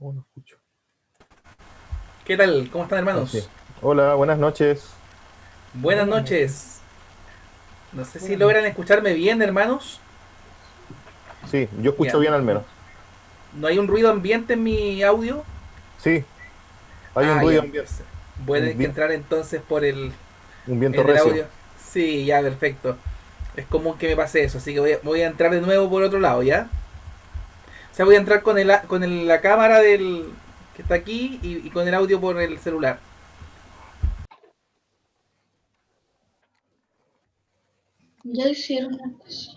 Oh, no escucho. ¿Qué tal? ¿Cómo están, Ahí sí. hermanos? Hola, buenas noches. Buenas noches. No sé si Buenas logran noches. escucharme bien, hermanos. Sí, yo escucho Ya, bien al menos. no hay un ruido ambiente en mi audio. Sí, hay un Ah, ya, ruido ambiente, entonces voy a un, tener que vien- entrar entonces por un viento en el recio. audio. Sí, ya, perfecto. Es común que me pase eso, así que voy a entrar de nuevo por otro lado, ¿ya? O sea, voy a entrar con la cámara del que está aquí y con el audio por el celular. Ya hicieron la cosa.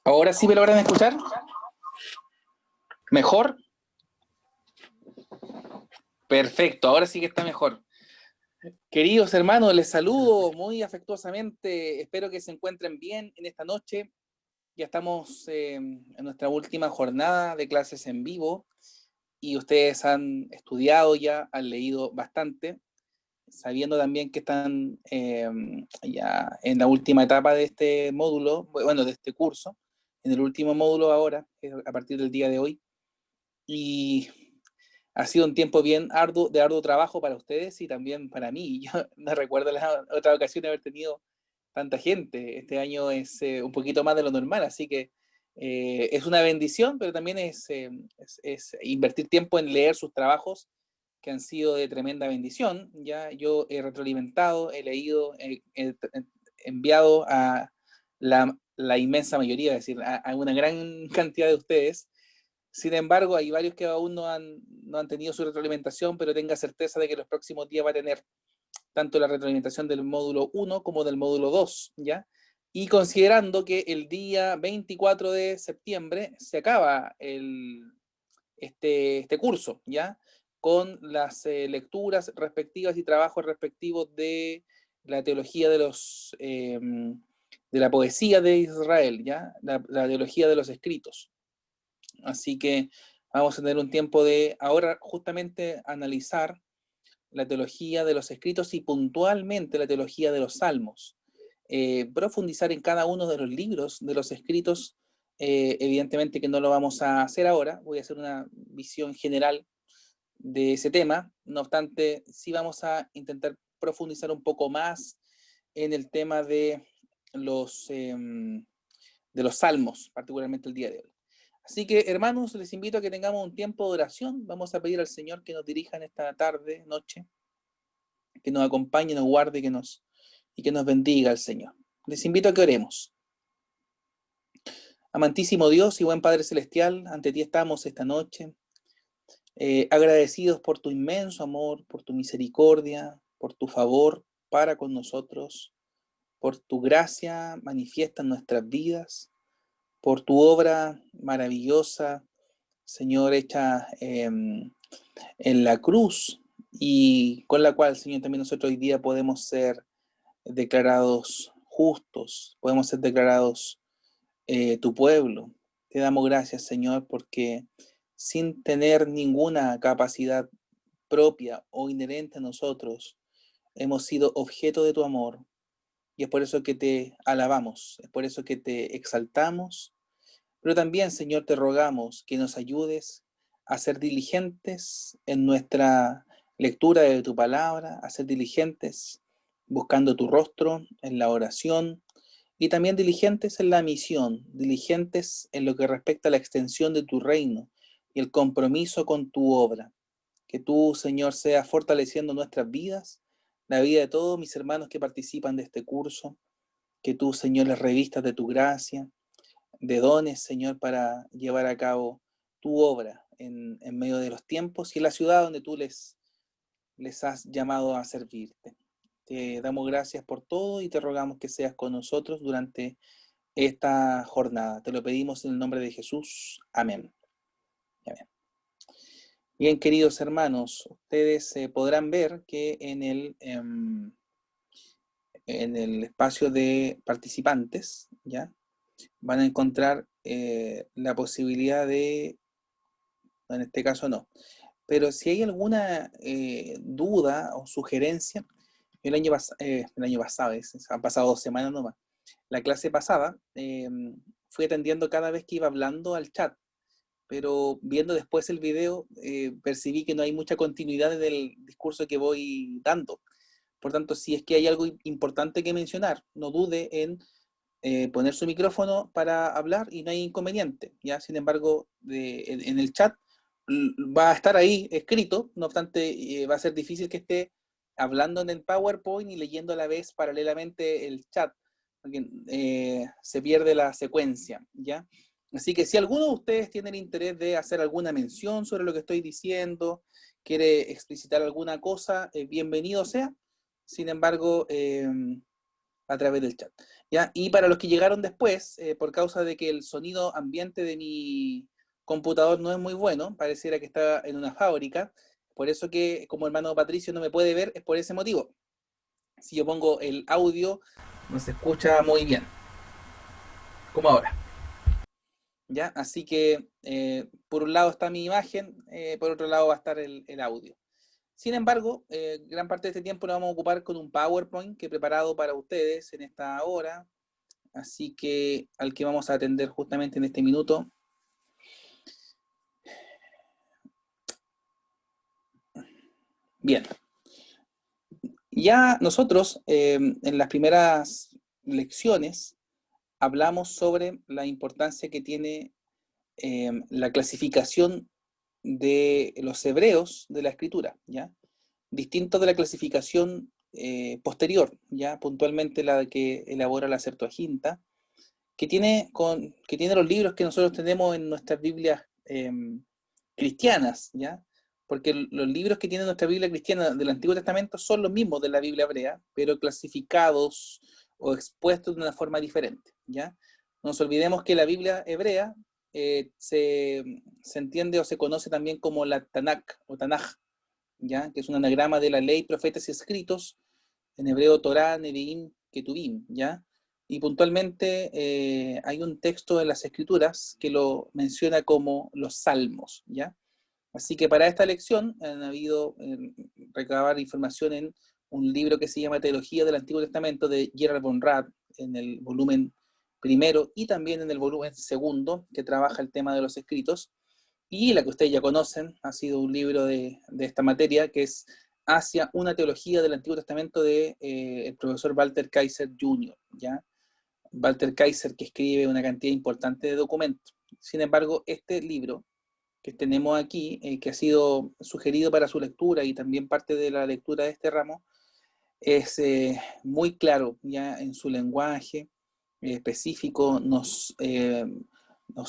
¿Ahora sí me logran escuchar? ¿Mejor? Perfecto, ahora sí que está mejor. Queridos hermanos, les saludo muy afectuosamente. Espero que se encuentren bien en esta noche. Ya estamos en nuestra última jornada de clases en vivo y ustedes han estudiado ya, han leído bastante, sabiendo también que están ya en la última etapa de este módulo, bueno, de este curso, en el último módulo ahora, a partir del día de hoy. Y ha sido un tiempo bien arduo, de arduo trabajo para ustedes y también para mí. Yo no recuerdo la otra ocasión de haber tenido tanta gente. Este año es un poquito más de lo normal, así que es una bendición, pero también es invertir tiempo en leer sus trabajos que han sido de tremenda bendición. Ya yo he retroalimentado, he leído, he enviado a la inmensa mayoría, es decir, a una gran cantidad de ustedes. Sin embargo, hay varios que aún no han tenido su retroalimentación, pero tenga certeza de que los próximos días va a tener tanto la retroalimentación del módulo 1 como del módulo 2, ¿ya? Y considerando que el día 24 de septiembre se acaba este curso, ¿ya? Con las lecturas respectivas y trabajos respectivos de la teología de la poesía de Israel, ¿ya? La teología de los escritos. Así que vamos a tener un tiempo de ahora justamente analizar la teología de los escritos y puntualmente la teología de los salmos. Profundizar en cada uno de los libros de los escritos, evidentemente que no lo vamos a hacer ahora, voy a hacer una visión general de ese tema, no obstante, sí vamos a intentar profundizar un poco más en el tema de los salmos, particularmente el día de hoy. Así que, hermanos, les invito a que tengamos un tiempo de oración. Vamos a pedir al Señor que nos dirija en esta tarde, noche, que nos acompañe, nos guarde y que nos bendiga el Señor. Les invito a que oremos. Amantísimo Dios y buen Padre Celestial, ante ti estamos esta noche, agradecidos por tu inmenso amor, por tu misericordia, por tu favor para con nosotros, por tu gracia manifiesta en nuestras vidas, por tu obra maravillosa, Señor, hecha en la cruz y con la cual, Señor, también nosotros hoy día podemos ser declarados justos, podemos ser declarados tu pueblo. Te damos gracias, Señor, porque sin tener ninguna capacidad propia o inherente a nosotros, hemos sido objeto de tu amor. Y es por eso que te alabamos, es por eso que te exaltamos, pero también, Señor, te rogamos que nos ayudes a ser diligentes en nuestra lectura de tu palabra, a ser diligentes buscando tu rostro en la oración y también diligentes en la misión, diligentes en lo que respecta a la extensión de tu reino y el compromiso con tu obra. Que tú, Señor, seas fortaleciendo nuestras vidas, la vida de todos mis hermanos que participan de este curso, que tú, Señor, les revistas de tu gracia, de dones, Señor, para llevar a cabo tu obra en medio de los tiempos y en la ciudad donde tú les has llamado a servirte. Te damos gracias por todo y te rogamos que seas con nosotros durante esta jornada. Te lo pedimos en el nombre de Jesús. Amén. Amén. Bien, queridos hermanos, ustedes podrán ver que en el espacio de participantes, ¿ya? Van a encontrar la posibilidad de, en este caso no, pero si hay alguna duda o sugerencia, el año pasado, han pasado 2 semanas nomás, la clase pasada fui atendiendo cada vez que iba hablando al chat, pero viendo después el video percibí que no hay mucha continuidad del discurso que voy dando. Por tanto, si es que hay algo importante que mencionar, no dude en poner su micrófono para hablar y no hay inconveniente, ¿ya? Sin embargo, en el chat va a estar ahí escrito, no obstante, va a ser difícil que esté hablando en el PowerPoint y leyendo a la vez paralelamente el chat, porque se pierde la secuencia, ¿ya? Así que si alguno de ustedes tiene el interés de hacer alguna mención sobre lo que estoy diciendo, quiere explicitar alguna cosa, bienvenido sea. Sin embargo, a través del chat, ¿ya? Y para los que llegaron después, por causa de que el sonido ambiente de mi computador no es muy bueno, pareciera que está en una fábrica, por eso que como hermano Patricio no me puede ver, es por ese motivo. Si yo pongo el audio, no se escucha muy bien, como ahora, ¿ya? Así que por un lado está mi imagen, por otro lado va a estar el audio. Sin embargo, gran parte de este tiempo lo vamos a ocupar con un PowerPoint que he preparado para ustedes en esta hora, así que al que vamos a atender justamente en este minuto. Bien, ya nosotros en las primeras lecciones hablamos sobre la importancia que tiene la clasificación de los hebreos de la escritura, ¿ya? Distinto de la clasificación posterior, ya puntualmente la que elabora la Septuaginta, que tiene los libros que nosotros tenemos en nuestras Biblias cristianas, ¿ya? Porque los libros que tiene nuestra Biblia cristiana del Antiguo Testamento son los mismos de la Biblia hebrea, pero clasificados o expuestos de una forma diferente, ¿ya? No nos olvidemos que la Biblia hebrea se entiende o se conoce también como la Tanakh o Tanaj, ¿ya? Que es un anagrama de la ley, profetas y escritos, en hebreo Torá, Nevi'im, Ketuvim, ¿ya? Y puntualmente hay un texto de las Escrituras que lo menciona como los Salmos, ¿ya? Así que para esta lección han habido recabar información en un libro que se llama Teología del Antiguo Testamento de Gerald von Rath, en el volumen primero y también en el volumen segundo, que trabaja el tema de los escritos. Y la que ustedes ya conocen ha sido un libro de esta materia, que es Hacia una teología del Antiguo Testamento de el profesor Walter Kaiser Jr., ¿ya? Walter Kaiser, que escribe una cantidad importante de documentos. Sin embargo, este libro que tenemos aquí, que ha sido sugerido para su lectura y también parte de la lectura de este ramo, es muy claro ya en su lenguaje específico, nos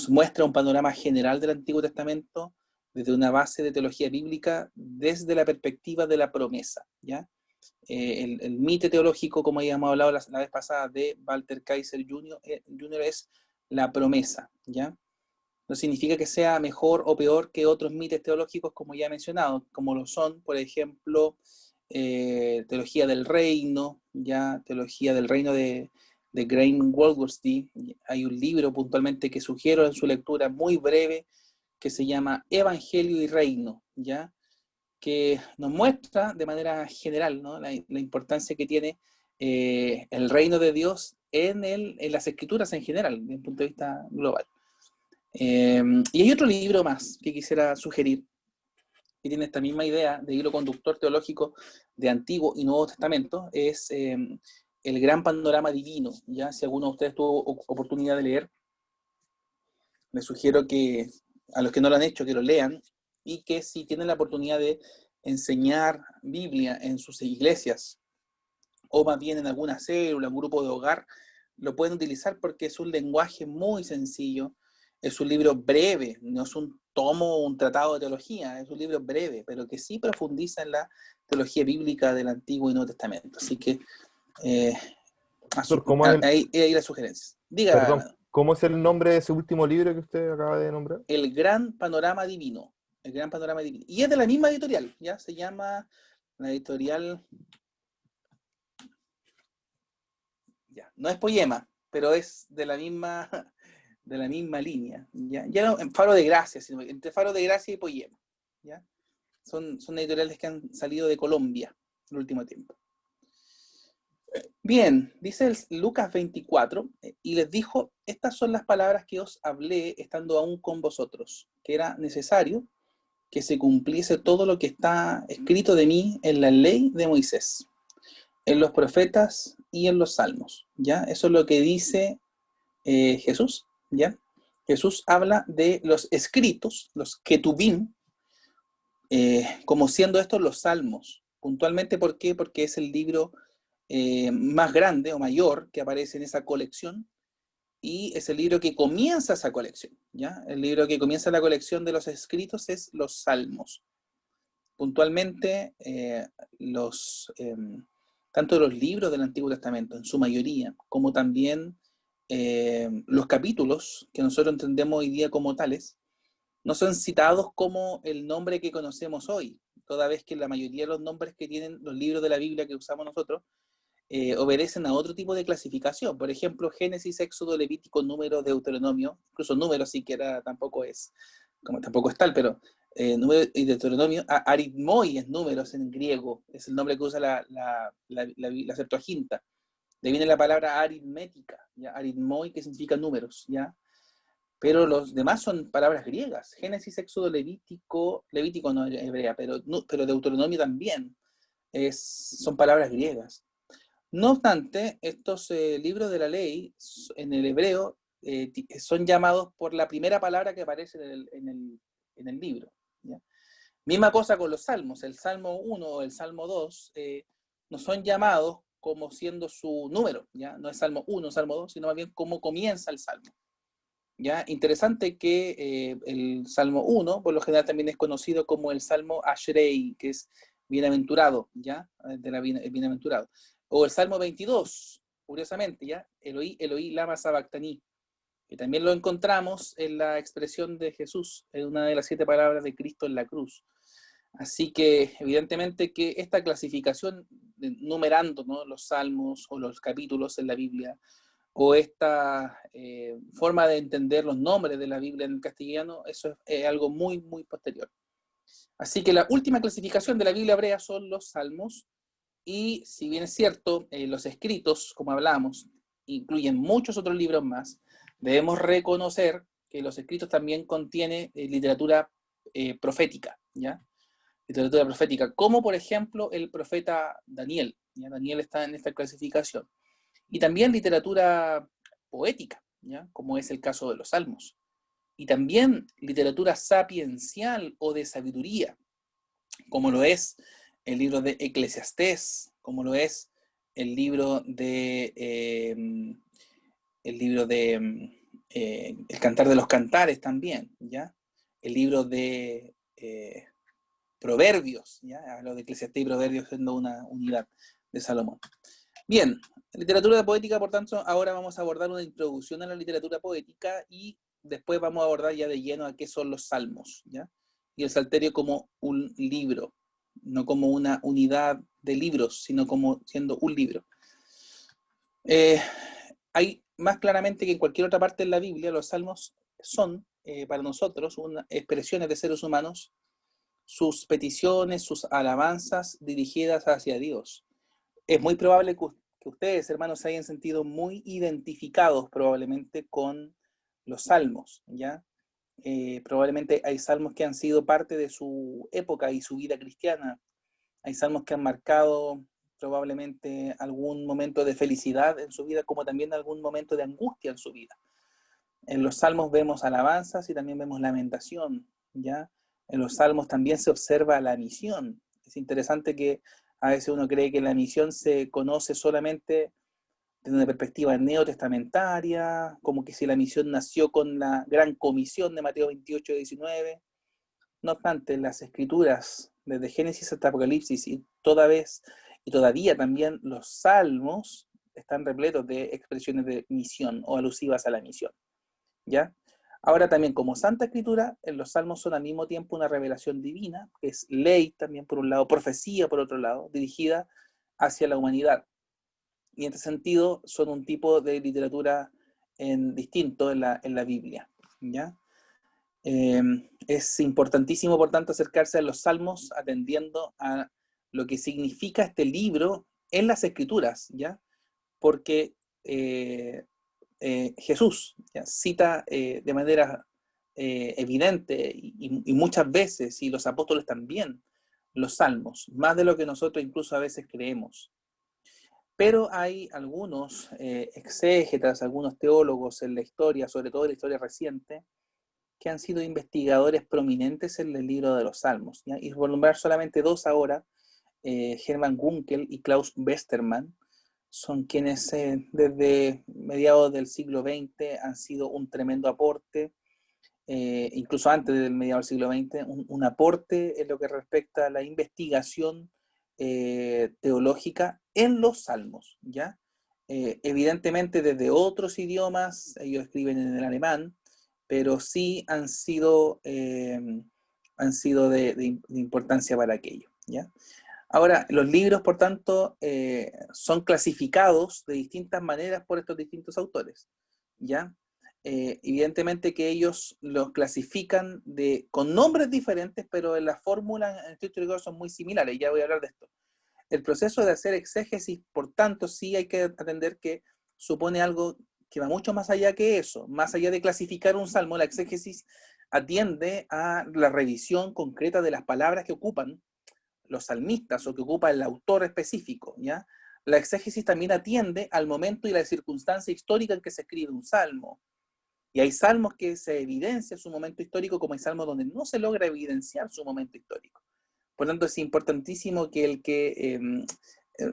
muestra un panorama general del Antiguo Testamento, desde una base de teología bíblica desde la perspectiva de la promesa, ¿ya? El mito teológico, como habíamos hablado la vez pasada, de Walter Kaiser Jr. es la promesa, ¿ya? No significa que sea mejor o peor que otros mitos teológicos, como ya he mencionado, como lo son, por ejemplo, teología del reino, ya teología del reino de Graham Walworthy. Hay un libro puntualmente que sugiero en su lectura muy breve que se llama Evangelio y Reino, ya, que nos muestra de manera general, ¿no?, la importancia que tiene el reino de Dios en las escrituras en general, desde un punto de vista global. Y hay otro libro más que quisiera sugerir, que tiene esta misma idea de hilo conductor teológico de Antiguo y Nuevo Testamento, es El Gran Panorama Divino. Ya, si alguno de ustedes tuvo oportunidad de leer, les sugiero que a los que no lo han hecho, que lo lean, y que si tienen la oportunidad de enseñar Biblia en sus iglesias, o más bien en alguna célula, un grupo de hogar, lo pueden utilizar porque es un lenguaje muy sencillo, es un libro breve, no es un tomo o un tratado de teología, es un libro breve, pero que sí profundiza en la teología bíblica del Antiguo y Nuevo Testamento. Así que Pastor, ¿cómo es ahí las sugerencias. Diga, perdón, hermano. ¿cómo es el nombre de ese último libro que usted acaba de nombrar? El Gran Panorama Divino. El Gran Panorama Divino. Y es de la misma editorial, ¿ya? Se llama la editorial... Ya, no es Poema, pero es de la misma línea, ya no en Faro de Gracia, sino entre Faro de Gracia y Poema, ¿ya? Son editoriales que han salido de Colombia en el último tiempo. Bien, dice Lucas 24, y les dijo, estas son las palabras que os hablé estando aún con vosotros, que era necesario que se cumpliese todo lo que está escrito de mí en la ley de Moisés, en los profetas y en los salmos, ¿ya? Eso es lo que dice Jesús, ¿ya? Jesús habla de los escritos, los ketubim, como siendo estos los salmos. Puntualmente, ¿por qué? Porque es el libro más grande o mayor que aparece en esa colección y es el libro que comienza esa colección, ¿ya? El libro que comienza la colección de los escritos es los salmos. Puntualmente, tanto los libros del Antiguo Testamento, en su mayoría, como también los capítulos que nosotros entendemos hoy día como tales, no son citados como el nombre que conocemos hoy, toda vez que la mayoría de los nombres que tienen los libros de la Biblia que usamos nosotros obedecen a otro tipo de clasificación. Por ejemplo, Génesis, Éxodo, Levítico, Número, Deuteronomio, incluso Número siquiera tampoco es tal, pero Número y Deuteronomio, aritmoi es números en griego, es el nombre que usa la Septuaginta. De ahí viene la palabra aritmética, ¿ya? Aritmoi, que significa números, ¿ya? Pero los demás son palabras griegas. Génesis, Éxodo, Levítico no es hebrea, pero Deuteronomio también son palabras griegas. No obstante, estos libros de la ley en el hebreo son llamados por la primera palabra que aparece en el libro, ¿ya? Misma cosa con los salmos. El Salmo 1 o el Salmo 2 no son llamados como siendo su número, ¿ya? No es Salmo 1, Salmo 2, sino más bien cómo comienza el Salmo, ¿ya? Interesante que el Salmo 1, por lo general también es conocido como el Salmo Ashrei, que es bienaventurado, ¿ya? Bienaventurado. O el Salmo 22, curiosamente, ¿ya? Eloí, Eloí, lama sabactaní, que también lo encontramos en la expresión de Jesús, en una de las 7 palabras de Cristo en la cruz. Así que evidentemente que esta clasificación, numerando, ¿no?, los salmos o los capítulos en la Biblia, o esta forma de entender los nombres de la Biblia en castellano, eso es algo muy, muy posterior. Así que la última clasificación de la Biblia hebrea son los salmos, y si bien es cierto, los escritos, como hablamos, incluyen muchos otros libros más, debemos reconocer que los escritos también contienen literatura profética, ¿ya? Literatura profética, como por ejemplo el profeta Daniel, ¿ya? Daniel está en esta clasificación. Y también literatura poética, ¿ya? Como es el caso de los salmos. Y también literatura sapiencial o de sabiduría, como lo es el libro de Eclesiastés, como lo es el libro de El Cantar de los Cantares también, ¿ya? El libro de Proverbios, ¿ya? Hablo de Eclesiastés y Proverbios siendo una unidad de Salomón. Bien, literatura poética, por tanto, ahora vamos a abordar una introducción a la literatura poética y después vamos a abordar ya de lleno a qué son los salmos, ¿ya? Y el Salterio como un libro, no como una unidad de libros, sino como siendo un libro. Hay más claramente que en cualquier otra parte de la Biblia, los salmos son para nosotros expresiones de seres humanos, sus peticiones, sus alabanzas dirigidas hacia Dios. Es muy probable que ustedes, hermanos, se hayan sentido muy identificados probablemente con los salmos, ¿ya? Probablemente hay salmos que han sido parte de su época y su vida cristiana. Hay salmos que han marcado probablemente algún momento de felicidad en su vida, como también algún momento de angustia en su vida. En los salmos vemos alabanzas y también vemos lamentación, ¿ya? En los salmos también se observa la misión. Es interesante que a veces uno cree que la misión se conoce solamente desde una perspectiva neotestamentaria, como que si la misión nació con la gran comisión de Mateo 28, 19. No obstante, las escrituras, desde Génesis hasta Apocalipsis, y todavía también los salmos están repletos de expresiones de misión o alusivas a la misión, ¿ya? Ahora también, como Santa Escritura, en los salmos son al mismo tiempo una revelación divina, que es ley también por un lado, profecía por otro lado, dirigida hacia la humanidad. Y en este sentido son un tipo de literatura distinto en la Biblia, ¿ya? Es importantísimo, por tanto, acercarse a los salmos atendiendo a lo que significa este libro en las Escrituras, ¿ya? Porque Jesús, ¿ya?, cita de manera evidente y muchas veces, y los apóstoles también, los salmos, más de lo que nosotros incluso a veces creemos. Pero hay algunos exégetas, algunos teólogos en la historia, sobre todo en la historia reciente, que han sido investigadores prominentes en el libro de los Salmos, ¿ya? Y por nombrar solamente dos ahora, Hermann Gunkel y Klaus Westermann, son quienes desde mediados del siglo XX han sido un tremendo aporte, incluso antes del mediados del siglo XX, un aporte en lo que respecta a la investigación teológica en los Salmos, ¿ya? Evidentemente desde otros idiomas, ellos escriben en el alemán, pero sí han sido de importancia para aquello, ¿ya? Ahora, los libros, por tanto, son clasificados de distintas maneras por estos distintos autores, ¿ya? Evidentemente que ellos los clasifican con nombres diferentes, pero en la fórmula en estricto rigor son muy similares, ya voy a hablar de esto. El proceso de hacer exégesis, por tanto, sí hay que atender que supone algo que va mucho más allá que eso. Más allá de clasificar un salmo, la exégesis atiende a la revisión concreta de las palabras que ocupan los salmistas o que ocupa el autor específico, ¿ya? La exégesis también atiende al momento y la circunstancia histórica en que se escribe un salmo. Y hay salmos que se evidencia su momento histórico, como hay salmos donde no se logra evidenciar su momento histórico. Por lo tanto, es importantísimo que el que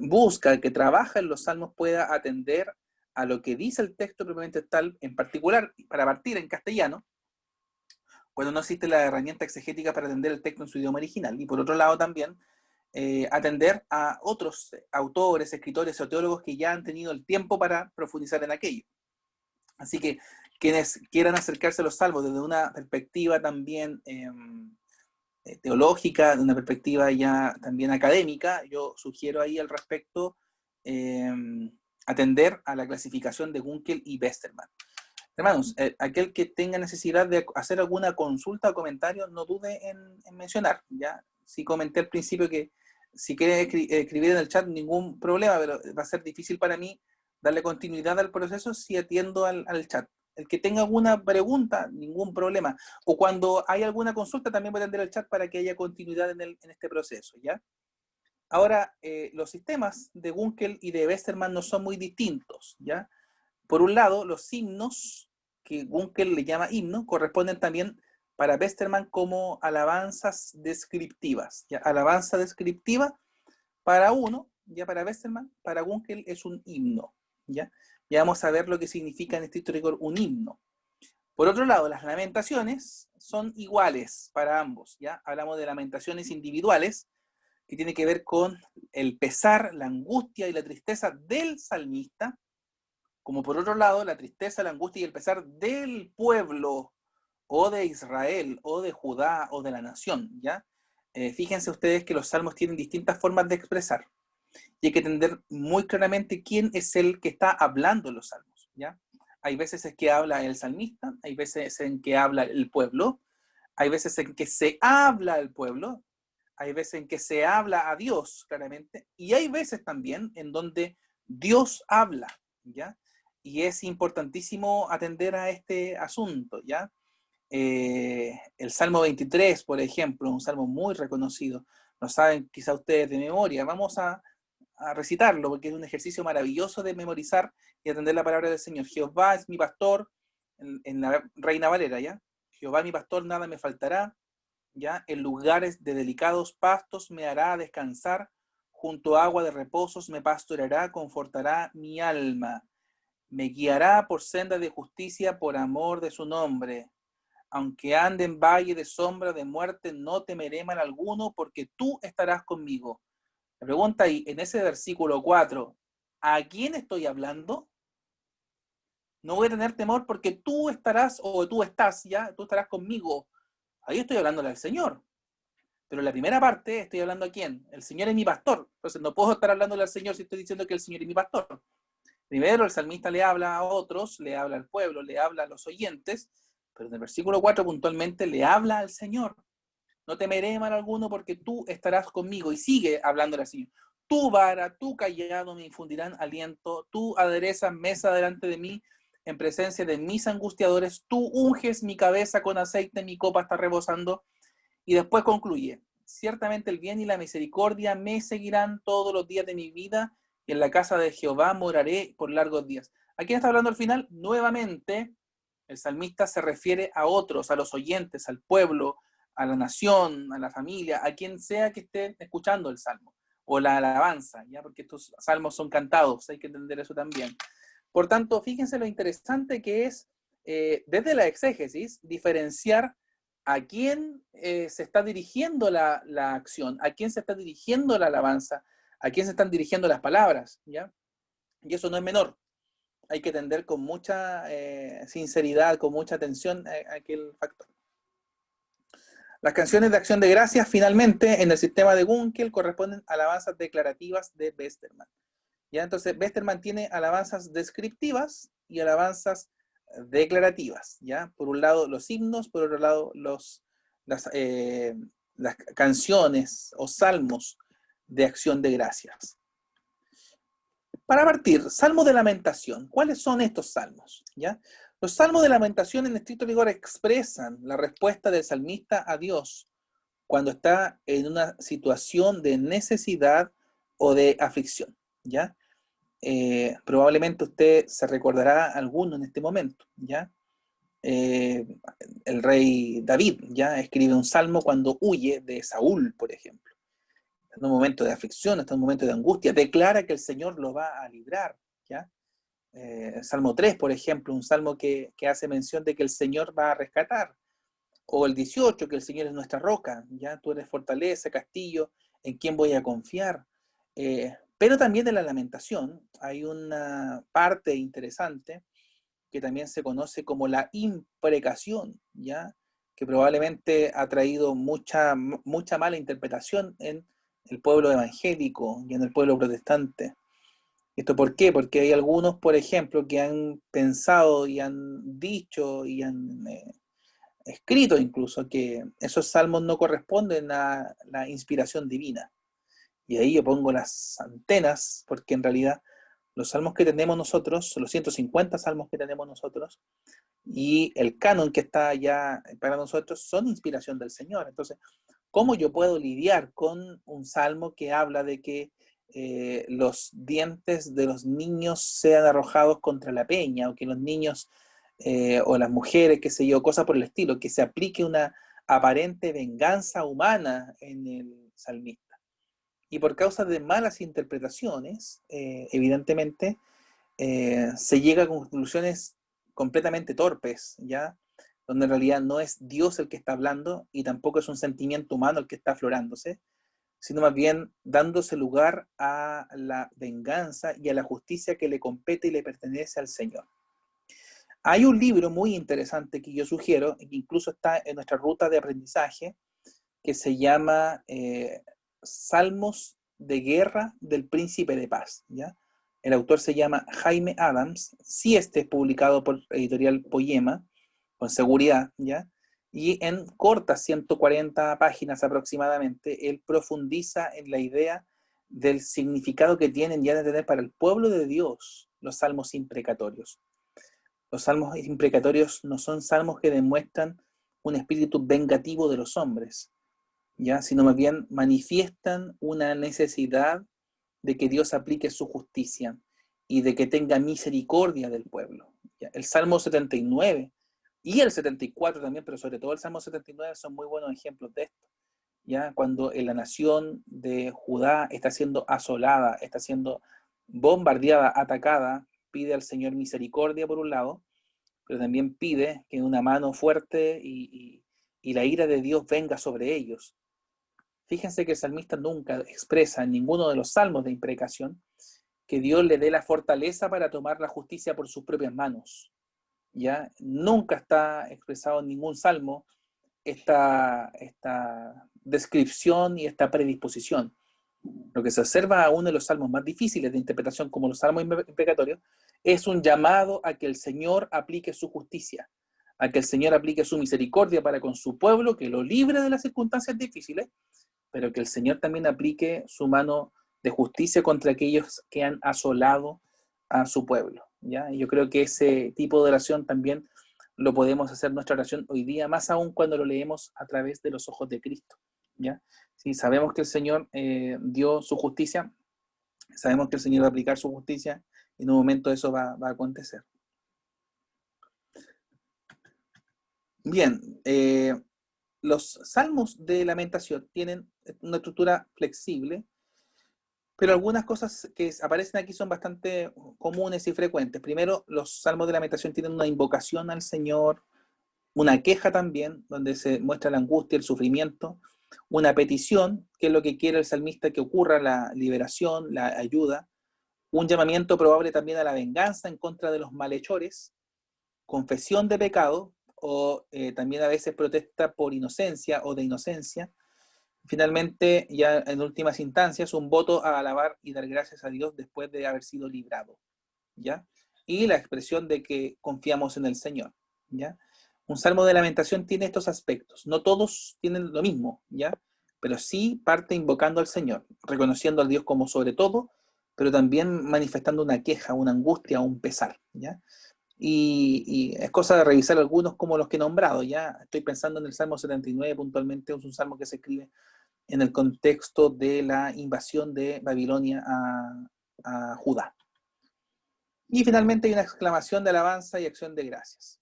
busca, el que trabaja en los salmos pueda atender a lo que dice el texto propiamente tal, en particular, para partir en castellano, cuando no existe la herramienta exegética para atender el texto en su idioma original. Y por otro lado también, atender a otros autores, escritores o teólogos que ya han tenido el tiempo para profundizar en aquello. Así que quienes quieran acercarse a los salmos desde una perspectiva también teológica, de una perspectiva ya también académica, yo sugiero ahí al respecto atender a la clasificación de Gunkel y Westermann. Hermanos, aquel que tenga necesidad de hacer alguna consulta o comentario, no dude en mencionar, ¿ya? Sí comenté al principio que si quiere escribir en el chat, ningún problema, pero va a ser difícil para mí darle continuidad al proceso si atiendo al chat. El que tenga alguna pregunta, ningún problema. O cuando hay alguna consulta, también voy a atender el chat para que haya continuidad en este proceso, ¿ya? Ahora, los sistemas de Gunkel y de Westermann no son muy distintos, ¿ya? Por un lado, los himnos, que Gunkel le llama himno, corresponden también para Westermann como alabanzas descriptivas, ¿ya? Alabanza descriptiva para uno, ya para Westermann, para Gunkel es un himno, ¿ya? Ya vamos a ver lo que significa en estricto rigor un himno. Por otro lado, las lamentaciones son iguales para ambos, ¿ya? Hablamos de lamentaciones individuales, que tiene que ver con el pesar, la angustia y la tristeza del salmista, como por otro lado, la tristeza, la angustia y el pesar del pueblo, o de Israel, o de Judá, o de la nación, ¿ya? Fíjense ustedes que los salmos tienen distintas formas de expresar, y hay que entender muy claramente quién es el que está hablando en los salmos, ¿ya? Hay veces en que habla el salmista, hay veces en que habla el pueblo, hay veces en que se habla al pueblo, hay veces en que se habla a Dios, claramente, y hay veces también en donde Dios habla, ¿ya? Y es importantísimo atender a este asunto, ¿ya? El Salmo 23, por ejemplo, un salmo muy reconocido, lo saben quizá ustedes de memoria, vamos a recitarlo porque es un ejercicio maravilloso de memorizar y atender la palabra del Señor. Jehová es mi pastor, en la Reina Valera, ¿ya? Jehová es mi pastor, nada me faltará, ¿ya? En lugares de delicados pastos me hará descansar, junto a agua de reposos me pastoreará, confortará mi alma, me guiará por senda de justicia por amor de su nombre. Aunque ande en valle de sombra de muerte, no temeré mal alguno, porque tú estarás conmigo. La pregunta ahí, en ese versículo 4, ¿a quién estoy hablando? No voy a tener temor porque tú estarás, o tú estás, ya, tú estarás conmigo. Ahí estoy hablándole al Señor. Pero en la primera parte estoy hablando a quién. El Señor es mi pastor. Entonces no puedo estar hablándole al Señor si estoy diciendo que el Señor es mi pastor. Primero el salmista le habla a otros, le habla al pueblo, le habla a los oyentes, pero en el versículo 4 puntualmente le habla al Señor. No temeré mal alguno porque tú estarás conmigo. Y sigue hablándole al Señor. Tu vara, tu callado me infundirán aliento. Tú aderezas mesa delante de mí en presencia de mis angustiadores. Tú unges mi cabeza con aceite, mi copa está rebosando. Y después concluye, ciertamente el bien y la misericordia me seguirán todos los días de mi vida y en la casa de Jehová moraré por largos días. ¿A quién está hablando al final? Nuevamente, el salmista se refiere a otros, a los oyentes, al pueblo, a la nación, a la familia, a quien sea que esté escuchando el salmo o la alabanza, ¿ya? Porque estos salmos son cantados, hay que entender eso también. Por tanto, fíjense lo interesante que es, desde la exégesis, diferenciar a quién se está dirigiendo la acción, a quién se está dirigiendo la alabanza, a quién se están dirigiendo las palabras, ¿ya? Y eso no es menor. Hay que atender con mucha sinceridad, con mucha atención a aquel factor. Las canciones de acción de gracias, finalmente, en el sistema de Gunkel, corresponden a alabanzas declarativas de Westermann. ¿Ya? Entonces, Westermann tiene alabanzas descriptivas y alabanzas declarativas, ¿ya? Por un lado los himnos, por otro lado las canciones o salmos de acción de gracias. Para partir, salmos de lamentación. ¿Cuáles son estos salmos? ¿Ya? Los salmos de lamentación en estricto rigor expresan la respuesta del salmista a Dios cuando está en una situación de necesidad o de aflicción, ¿ya? Probablemente usted se recordará alguno en este momento, ¿ya? El rey David, ¿ya? Escribe un salmo cuando huye de Saúl, por ejemplo. En un momento de aflicción, está en un momento de angustia, declara que el Señor lo va a librar, ¿ya? Salmo 3, por ejemplo, un salmo que hace mención de que el Señor va a rescatar. O el 18, que el Señor es nuestra roca, ¿ya? Tú eres fortaleza, castillo, en quién voy a confiar. Pero también en la lamentación hay una parte interesante que también se conoce como la imprecación, ¿ya? Que probablemente ha traído mucha mala interpretación en el pueblo evangélico y en el pueblo protestante. ¿Esto por qué? Porque hay algunos, por ejemplo, que han pensado y han dicho y han escrito incluso que esos salmos no corresponden a la inspiración divina. Y ahí yo pongo las antenas, porque en realidad los salmos que tenemos nosotros, los 150 salmos que tenemos nosotros, y el canon que está ya para nosotros son inspiración del Señor. Entonces, ¿cómo yo puedo lidiar con un salmo que habla de que los dientes de los niños sean arrojados contra la peña, o que los niños o las mujeres, qué sé yo, cosas por el estilo, que se aplique una aparente venganza humana en el salmista? Y por causa de malas interpretaciones, evidentemente, se llega a conclusiones completamente torpes, ¿ya? donde en realidad no es Dios el que está hablando y tampoco es un sentimiento humano el que está aflorándose, sino más bien dándose lugar a la venganza y a la justicia que le compete y le pertenece al Señor. Hay un libro muy interesante que yo sugiero, que incluso está en nuestra ruta de aprendizaje, que se llama Salmos de Guerra del Príncipe de Paz, ¿ya? El autor se llama Jaime Adams, sí este es publicado por Editorial Poema, con seguridad, ¿ya? Y en cortas 140 páginas aproximadamente, él profundiza en la idea del significado que tienen ya de tener para el pueblo de Dios los salmos imprecatorios. Los salmos imprecatorios no son salmos que demuestran un espíritu vengativo de los hombres, ¿ya? Sino más bien manifiestan una necesidad de que Dios aplique su justicia y de que tenga misericordia del pueblo, ¿ya? El Salmo 79 y el 74 también, pero sobre todo el Salmo 79 son muy buenos ejemplos de esto, ¿ya? Cuando la nación de Judá está siendo asolada, está siendo bombardeada, atacada, pide al Señor misericordia por un lado, pero también pide que una mano fuerte y la ira de Dios venga sobre ellos. Fíjense que el salmista nunca expresa en ninguno de los salmos de imprecación que Dios le dé la fortaleza para tomar la justicia por sus propias manos, ¿ya? Nunca está expresado en ningún salmo esta descripción y esta predisposición. Lo que se observa aún en los salmos más difíciles de interpretación, como los salmos imprecatorios, es un llamado a que el Señor aplique su justicia, a que el Señor aplique su misericordia para con su pueblo, que lo libre de las circunstancias difíciles, pero que el Señor también aplique su mano de justicia contra aquellos que han asolado a su pueblo, ¿ya? Y yo creo que ese tipo de oración también lo podemos hacer nuestra oración hoy día, más aún cuando lo leemos a través de los ojos de Cristo, ¿ya? Si sabemos que el Señor dio su justicia, sabemos que el Señor va a aplicar su justicia, y en un momento eso va a acontecer. Bien, los salmos de lamentación tienen una estructura flexible, pero algunas cosas que aparecen aquí son bastante comunes y frecuentes. Primero, los salmos de lamentación tienen una invocación al Señor, una queja también, donde se muestra la angustia, el sufrimiento, una petición, que es lo que quiere el salmista que ocurra, la liberación, la ayuda, un llamamiento probable también a la venganza en contra de los malhechores, confesión de pecado, o también a veces protesta por inocencia o de inocencia. Finalmente, ya en últimas instancias, un voto a alabar y dar gracias a Dios después de haber sido librado, ¿ya? Y la expresión de que confiamos en el Señor, ¿ya? Un salmo de lamentación tiene estos aspectos. No todos tienen lo mismo, ¿ya? Pero sí parte invocando al Señor, reconociendo al Dios como sobre todo, pero también manifestando una queja, una angustia, un pesar, ¿ya? Y es cosa de revisar algunos como los que he nombrado, ¿ya? Estoy pensando en el Salmo 79 puntualmente, es un salmo que se escribe en el contexto de la invasión de Babilonia a Judá. Y finalmente hay una exclamación de alabanza y acción de gracias.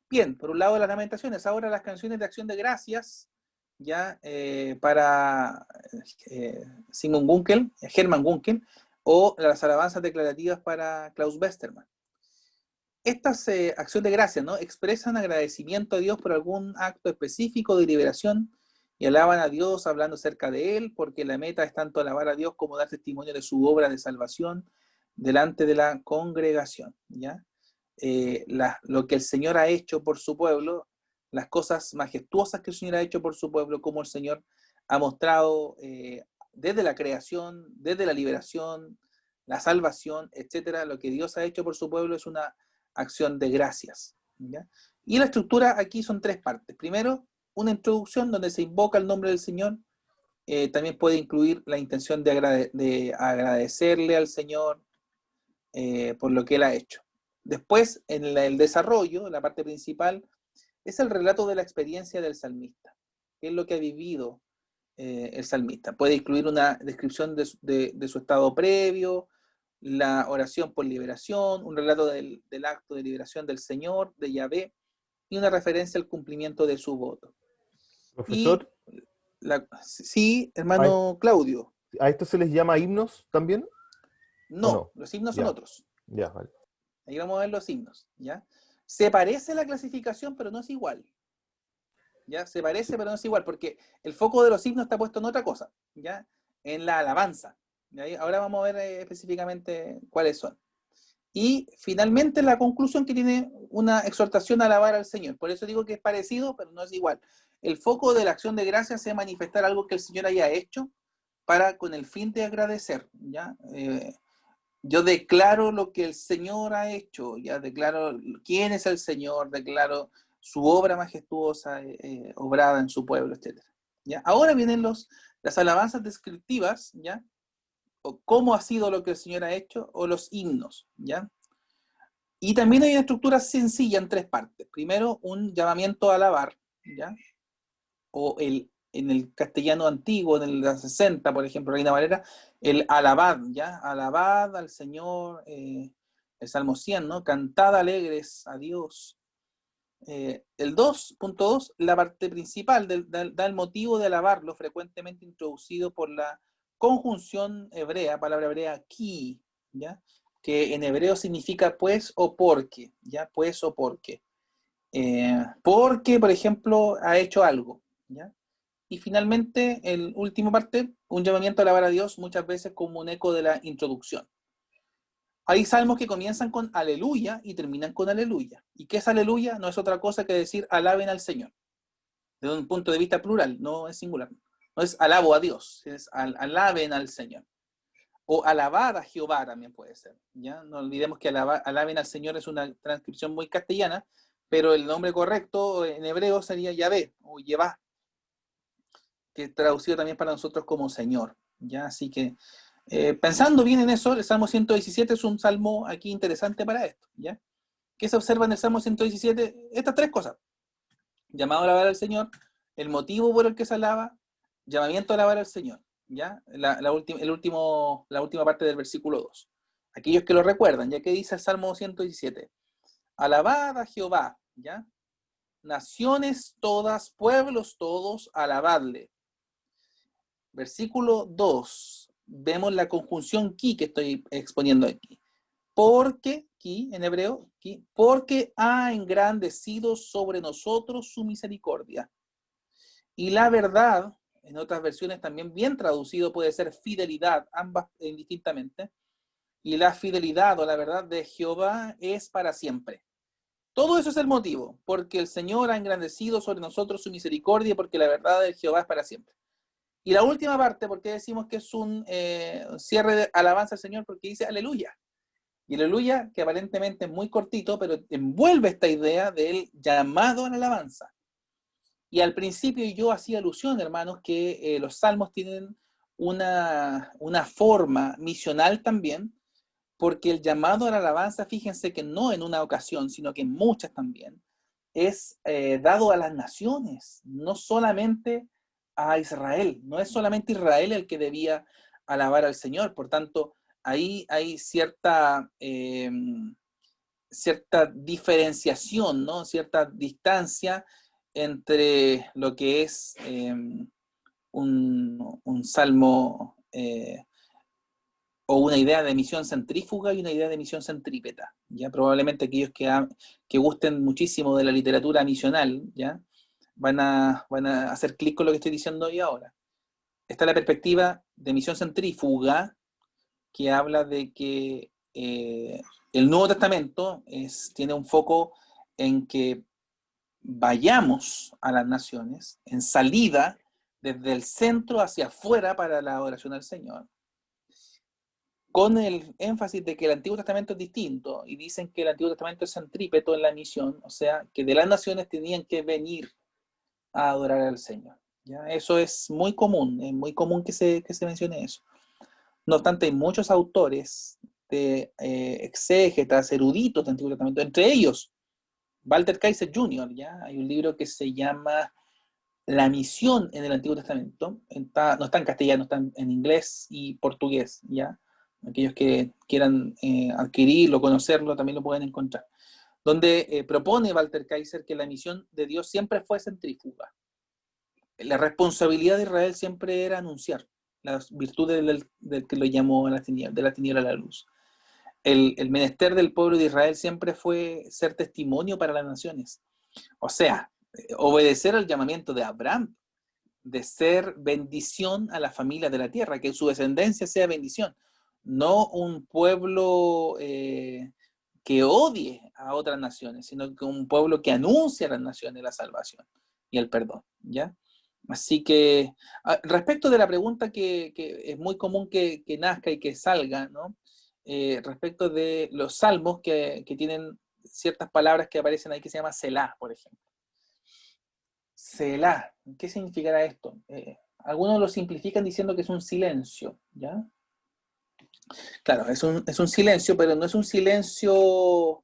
Bien, por un lado las lamentaciones, ahora las canciones de acción de gracias, ya para Simon Gunkel, Hermann Gunkel, o las alabanzas declarativas para Klaus Westermann. Estas acciones de gracias, ¿no?, expresan agradecimiento a Dios por algún acto específico de liberación y alaban a Dios hablando acerca de Él, porque la meta es tanto alabar a Dios como dar testimonio de su obra de salvación delante de la congregación, ¿ya? Lo que el Señor ha hecho por su pueblo, las cosas majestuosas que el Señor ha hecho por su pueblo, como el Señor ha mostrado desde la creación, desde la liberación, la salvación, etcétera. Lo que Dios ha hecho por su pueblo es una acción de gracias, ¿ya? Y la estructura aquí son tres partes. Primero, una introducción donde se invoca el nombre del Señor. También puede incluir la intención de agradecerle al Señor por lo que Él ha hecho. Después, en el desarrollo, la parte principal, es el relato de la experiencia del salmista. ¿Qué es lo que ha vivido el salmista? Puede incluir una descripción de su estado previo, la oración por liberación, un relato del acto de liberación del Señor, de Yahvé, y una referencia al cumplimiento de su voto. Profesor. Sí, hermano Claudio. ¿A esto se les llama himnos también? No, los himnos son otros. Ya, vale. Ahí vamos a ver los himnos, ¿ya? Se parece la clasificación, pero no es igual. ¿Ya? Se parece, pero no es igual, porque el foco de los himnos está puesto en otra cosa, ¿ya? En la alabanza. ¿Ya? Ahora vamos a ver específicamente cuáles son. Y finalmente la conclusión que tiene una exhortación a alabar al Señor. Por eso digo que es parecido, pero no es igual. El foco de la acción de gracias es manifestar algo que el Señor haya hecho para con el fin de agradecer, ¿ya? Yo declaro lo que el Señor ha hecho, ya declaro quién es el Señor, declaro su obra majestuosa obrada en su pueblo, etc. ¿Ya? Ahora vienen las alabanzas descriptivas, ¿ya? O cómo ha sido lo que el Señor ha hecho, o los himnos, ¿ya? Y también hay una estructura sencilla en tres partes. Primero, un llamamiento a alabar, ¿ya? O en el castellano antiguo, en el 60, por ejemplo, Reina Valera, el alabad, ¿ya? Alabad al Señor, el Salmo 100, ¿no? Cantad alegres a Dios. El 2.2, la parte principal, da el motivo de alabarlo, frecuentemente introducido por la conjunción hebrea, palabra hebrea ki, ¿ya? Que en hebreo significa pues o porque, ¿ya? Pues o porque. Porque, por ejemplo, ha hecho algo, ¿ya? Y finalmente, el último parte, un llamamiento a alabar a Dios, muchas veces como un eco de la introducción. Hay salmos que comienzan con aleluya y terminan con aleluya. ¿Y qué es aleluya? No es otra cosa que decir alaben al Señor. Desde un punto de vista plural, no es singular. No es alabo a Dios, es alaben al Señor. O alabar a Jehová también puede ser. ¿Ya? No olvidemos que alaben al Señor es una transcripción muy castellana, pero el nombre correcto en hebreo sería Yahvé o Yevá, que es traducido también para nosotros como Señor. ¿Ya? Así que pensando bien en eso, el Salmo 117 es un salmo aquí interesante para esto. ¿Ya? ¿Qué se observa en el Salmo 117? Estas tres cosas. Llamado a alabar al Señor, el motivo por el que se alaba, llamamiento a alabar al Señor. ¿Ya? La última parte del versículo 2. Aquellos que lo recuerdan, ya que dice el Salmo 117. Alabad a Jehová, ¿ya? Naciones todas, pueblos todos, alabadle. Versículo 2, vemos la conjunción ki que estoy exponiendo aquí. Porque, ki en hebreo, ki, porque ha engrandecido sobre nosotros su misericordia. Y la verdad, en otras versiones también bien traducido puede ser fidelidad, ambas indistintamente. Y la fidelidad o la verdad de Jehová es para siempre. Todo eso es el motivo, porque el Señor ha engrandecido sobre nosotros su misericordia, porque la verdad de Jehová es para siempre. Y la última parte, porque decimos que es un cierre de alabanza al Señor, porque dice aleluya. Y aleluya, que aparentemente es muy cortito, pero envuelve esta idea del llamado a la alabanza. Y al principio yo hacía alusión, hermanos, que los salmos tienen una forma misional también, porque el llamado a la alabanza, fíjense que no en una ocasión, sino que en muchas también, es dado a las naciones, no solamente a Israel. No es solamente Israel el que debía alabar al Señor. Por tanto, ahí hay cierta diferenciación, ¿no? Cierta distancia entre lo que es un salmo o una idea de misión centrífuga y una idea de misión centrípeta. Ya probablemente aquellos que gusten muchísimo de la literatura misional, ¿ya? Van a hacer clic con lo que estoy diciendo hoy ahora. Está la perspectiva de misión centrífuga, que habla de que el Nuevo Testamento tiene un foco en que vayamos a las naciones, en salida desde el centro hacia afuera para la adoración al Señor, con el énfasis de que el Antiguo Testamento es distinto, y dicen que el Antiguo Testamento es centrípeto en la misión, o sea, que de las naciones tenían que venir a adorar al Señor. ¿Ya? Eso es muy común que se mencione eso. No obstante, hay muchos autores de exégetas, eruditos del Antiguo Testamento, entre ellos Walter Kaiser Jr., ¿ya? Hay un libro que se llama La misión en el Antiguo Testamento, no está en castellano, está en inglés y portugués, ¿ya? Aquellos que quieran adquirirlo, conocerlo, también lo pueden encontrar. Donde propone Walter Kaiser que la misión de Dios siempre fue centrífuga. La responsabilidad de Israel siempre era anunciar las virtudes del que lo llamó de la tiniebla a la luz. el menester del pueblo de Israel siempre fue ser testimonio para las naciones. O sea, obedecer al llamamiento de Abraham, de ser bendición a la familia de la tierra, que su descendencia sea bendición, no un pueblo que odie a otras naciones, sino que un pueblo que anuncia a las naciones la salvación y el perdón, ¿ya? Así que, respecto de la pregunta que es muy común que nazca y que salga, ¿no? Respecto de los salmos que tienen ciertas palabras que aparecen ahí que se llama Selah, por ejemplo. Selah, ¿qué significará esto? Algunos lo simplifican diciendo que es un silencio, ¿ya? Claro, es un silencio, pero no es un silencio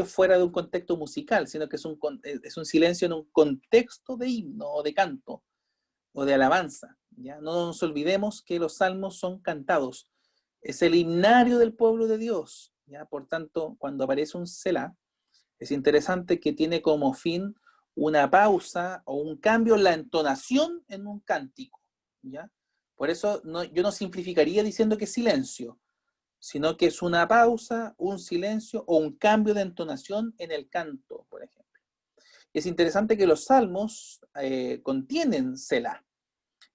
fuera de un contexto musical, sino que es un silencio en un contexto de himno o de canto o de alabanza, ¿ya? No nos olvidemos que los salmos son cantados. Es el himnario del pueblo de Dios, ¿ya? Por tanto, cuando aparece un Selah, es interesante que tiene como fin una pausa o un cambio en la entonación en un cántico, ¿ya? Por eso yo no simplificaría diciendo que es silencio, sino que es una pausa, un silencio o un cambio de entonación en el canto, por ejemplo. Es interesante que los salmos contienen Selah.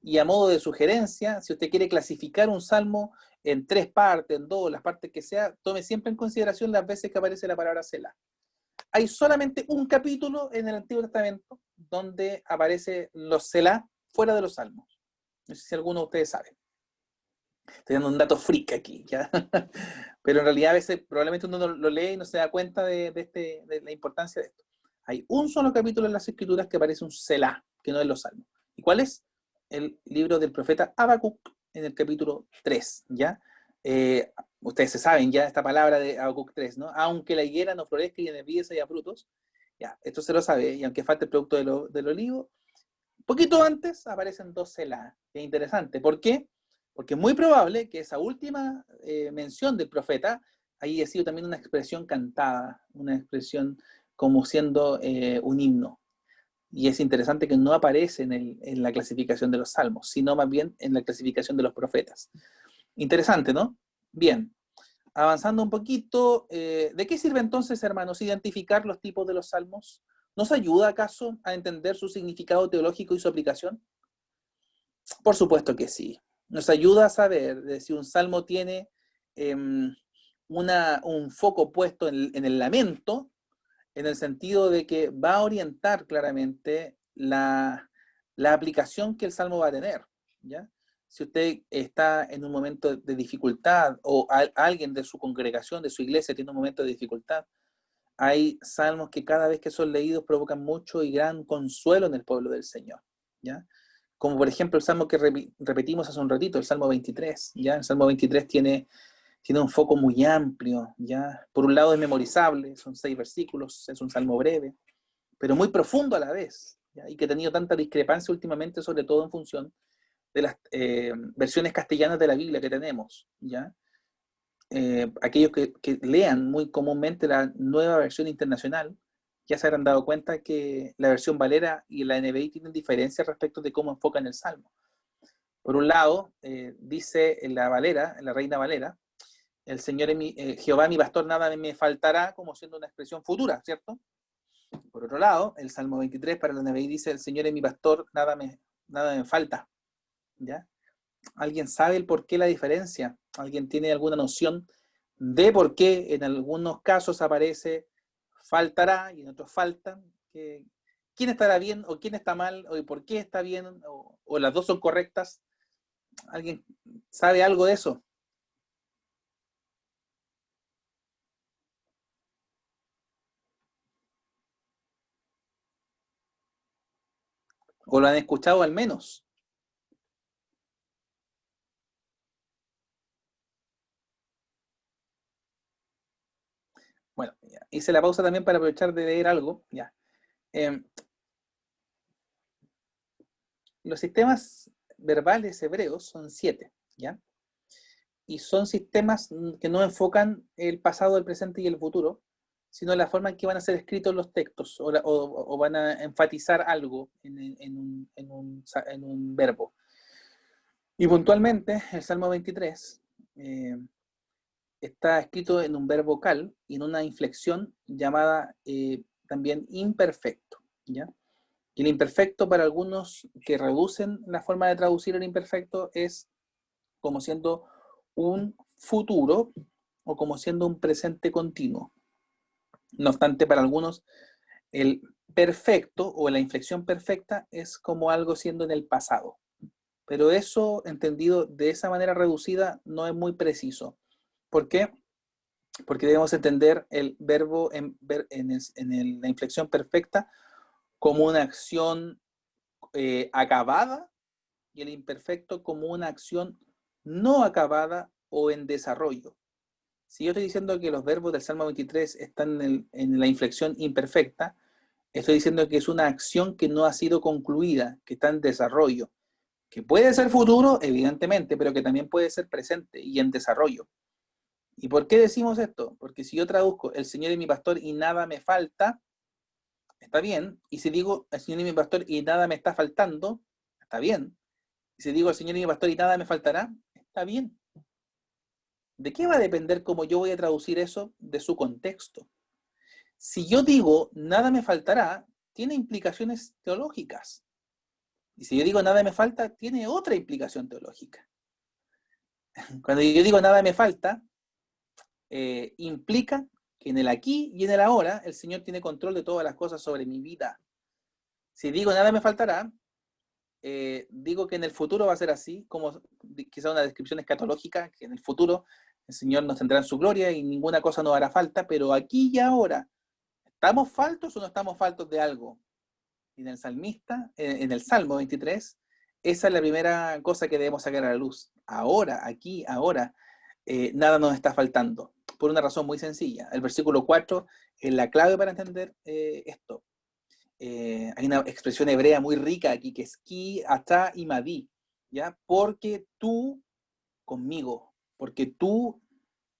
Y a modo de sugerencia, si usted quiere clasificar un salmo en 3 partes, en 2, las partes que sea, tome siempre en consideración las veces que aparece la palabra Selah. Hay solamente un capítulo en el Antiguo Testamento donde aparece los Selah fuera de los salmos. No sé si alguno de ustedes sabe. Estoy dando un dato freak aquí, ¿ya? Pero en realidad a veces probablemente uno lo lee y no se da cuenta de la importancia de esto. Hay un solo capítulo en las Escrituras que aparece un Selah, que no es los salmos. ¿Y cuál es? El libro del profeta Habacuc en el capítulo 3, ¿ya? Ustedes se saben ya esta palabra de Habacuc 3, ¿no? Aunque la higuera no florezca y en el vides haya frutos, ya, esto se lo sabe, y aunque falte el producto del olivo, poquito antes aparecen 2 Selah, que es interesante. ¿Por qué? Porque es muy probable que esa última mención del profeta haya sido también una expresión cantada, una expresión como siendo un himno. Y es interesante que no aparece en la clasificación de los salmos, sino más bien en la clasificación de los profetas. Interesante, ¿no? Bien, avanzando un poquito, ¿de qué sirve entonces, hermanos, identificar los tipos de los salmos? ¿Nos ayuda acaso a entender su significado teológico y su aplicación? Por supuesto que sí. Nos ayuda a saber de si un salmo tiene un foco puesto en el lamento, en el sentido de que va a orientar claramente la aplicación que el salmo va a tener, ¿ya? Si usted está en un momento de dificultad o alguien de su congregación, de su iglesia, tiene un momento de dificultad, hay salmos que cada vez que son leídos provocan mucho y gran consuelo en el pueblo del Señor, ¿ya? Como por ejemplo el salmo que repetimos hace un ratito, el Salmo 23, ¿ya? El Salmo 23 tiene un foco muy amplio, ¿ya? Por un lado es memorizable, son 6 versículos, es un salmo breve, pero muy profundo a la vez, ¿ya? Y que ha tenido tanta discrepancia últimamente, sobre todo en función de las versiones castellanas de la Biblia que tenemos, ¿ya? Aquellos que lean muy comúnmente la nueva versión internacional, ya se habrán dado cuenta que la versión Valera y la NBI tienen diferencias respecto de cómo enfocan el salmo. Por un lado, dice en la Valera, en la Reina Valera, el Señor es Jehová mi pastor, nada me faltará, como siendo una expresión futura, ¿cierto? Por otro lado, el Salmo 23 para la NBI dice, el Señor es mi pastor, nada me falta, ¿ya? ¿Alguien sabe el por qué la diferencia? ¿Alguien tiene alguna noción de por qué en algunos casos aparece faltará y en otros faltan? ¿Quién estará bien o quién está mal? ¿O por qué está bien? ¿O las dos son correctas? ¿Alguien sabe algo de eso? ¿O lo han escuchado al menos? Bueno, ya. Hice la pausa también para aprovechar de leer algo. Ya. Los sistemas verbales hebreos son 7, ¿ya? Y son sistemas que no enfocan el pasado, el presente y el futuro, sino la forma en que van a ser escritos los textos o van a enfatizar algo en un verbo. Y puntualmente, el Salmo 23 está escrito en un verbo cal y en una inflexión llamada también imperfecto, ¿ya? Y el imperfecto, para algunos que reducen la forma de traducir el imperfecto, es como siendo un futuro o como siendo un presente continuo. No obstante, para algunos, el perfecto o la inflexión perfecta es como algo siendo en el pasado. Pero eso, entendido de esa manera reducida, no es muy preciso. ¿Por qué? Porque debemos entender el verbo la inflexión perfecta como una acción acabada y el imperfecto como una acción no acabada o en desarrollo. Si yo estoy diciendo que los verbos del Salmo 23 están en la inflexión imperfecta, estoy diciendo que es una acción que no ha sido concluida, que está en desarrollo, que puede ser futuro, evidentemente, pero que también puede ser presente y en desarrollo. ¿Y por qué decimos esto? Porque si yo traduzco el Señor es mi pastor y nada me falta, está bien. Y si digo el Señor es mi pastor y nada me está faltando, está bien. Y si digo el Señor es mi pastor y nada me faltará, está bien. ¿De qué va a depender cómo yo voy a traducir eso? De su contexto. Si yo digo nada me faltará, tiene implicaciones teológicas. Y si yo digo nada me falta, tiene otra implicación teológica. Cuando yo digo nada me falta, implica que en el aquí y en el ahora el Señor tiene control de todas las cosas sobre mi vida. Si digo nada me faltará, digo que en el futuro va a ser así, como quizá una descripción escatológica, que en el futuro el Señor nos tendrá en su gloria y ninguna cosa nos hará falta, pero aquí y ahora, ¿estamos faltos o no estamos faltos de algo? Y en el salmista, en el Salmo 23, esa es la primera cosa que debemos sacar a la luz. Ahora, aquí, ahora, nada nos está faltando, por una razón muy sencilla. El versículo 4 es la clave para entender esto. Hay una expresión hebrea muy rica aquí, que es ki, ata y madi, ¿ya? Porque tú conmigo, porque tú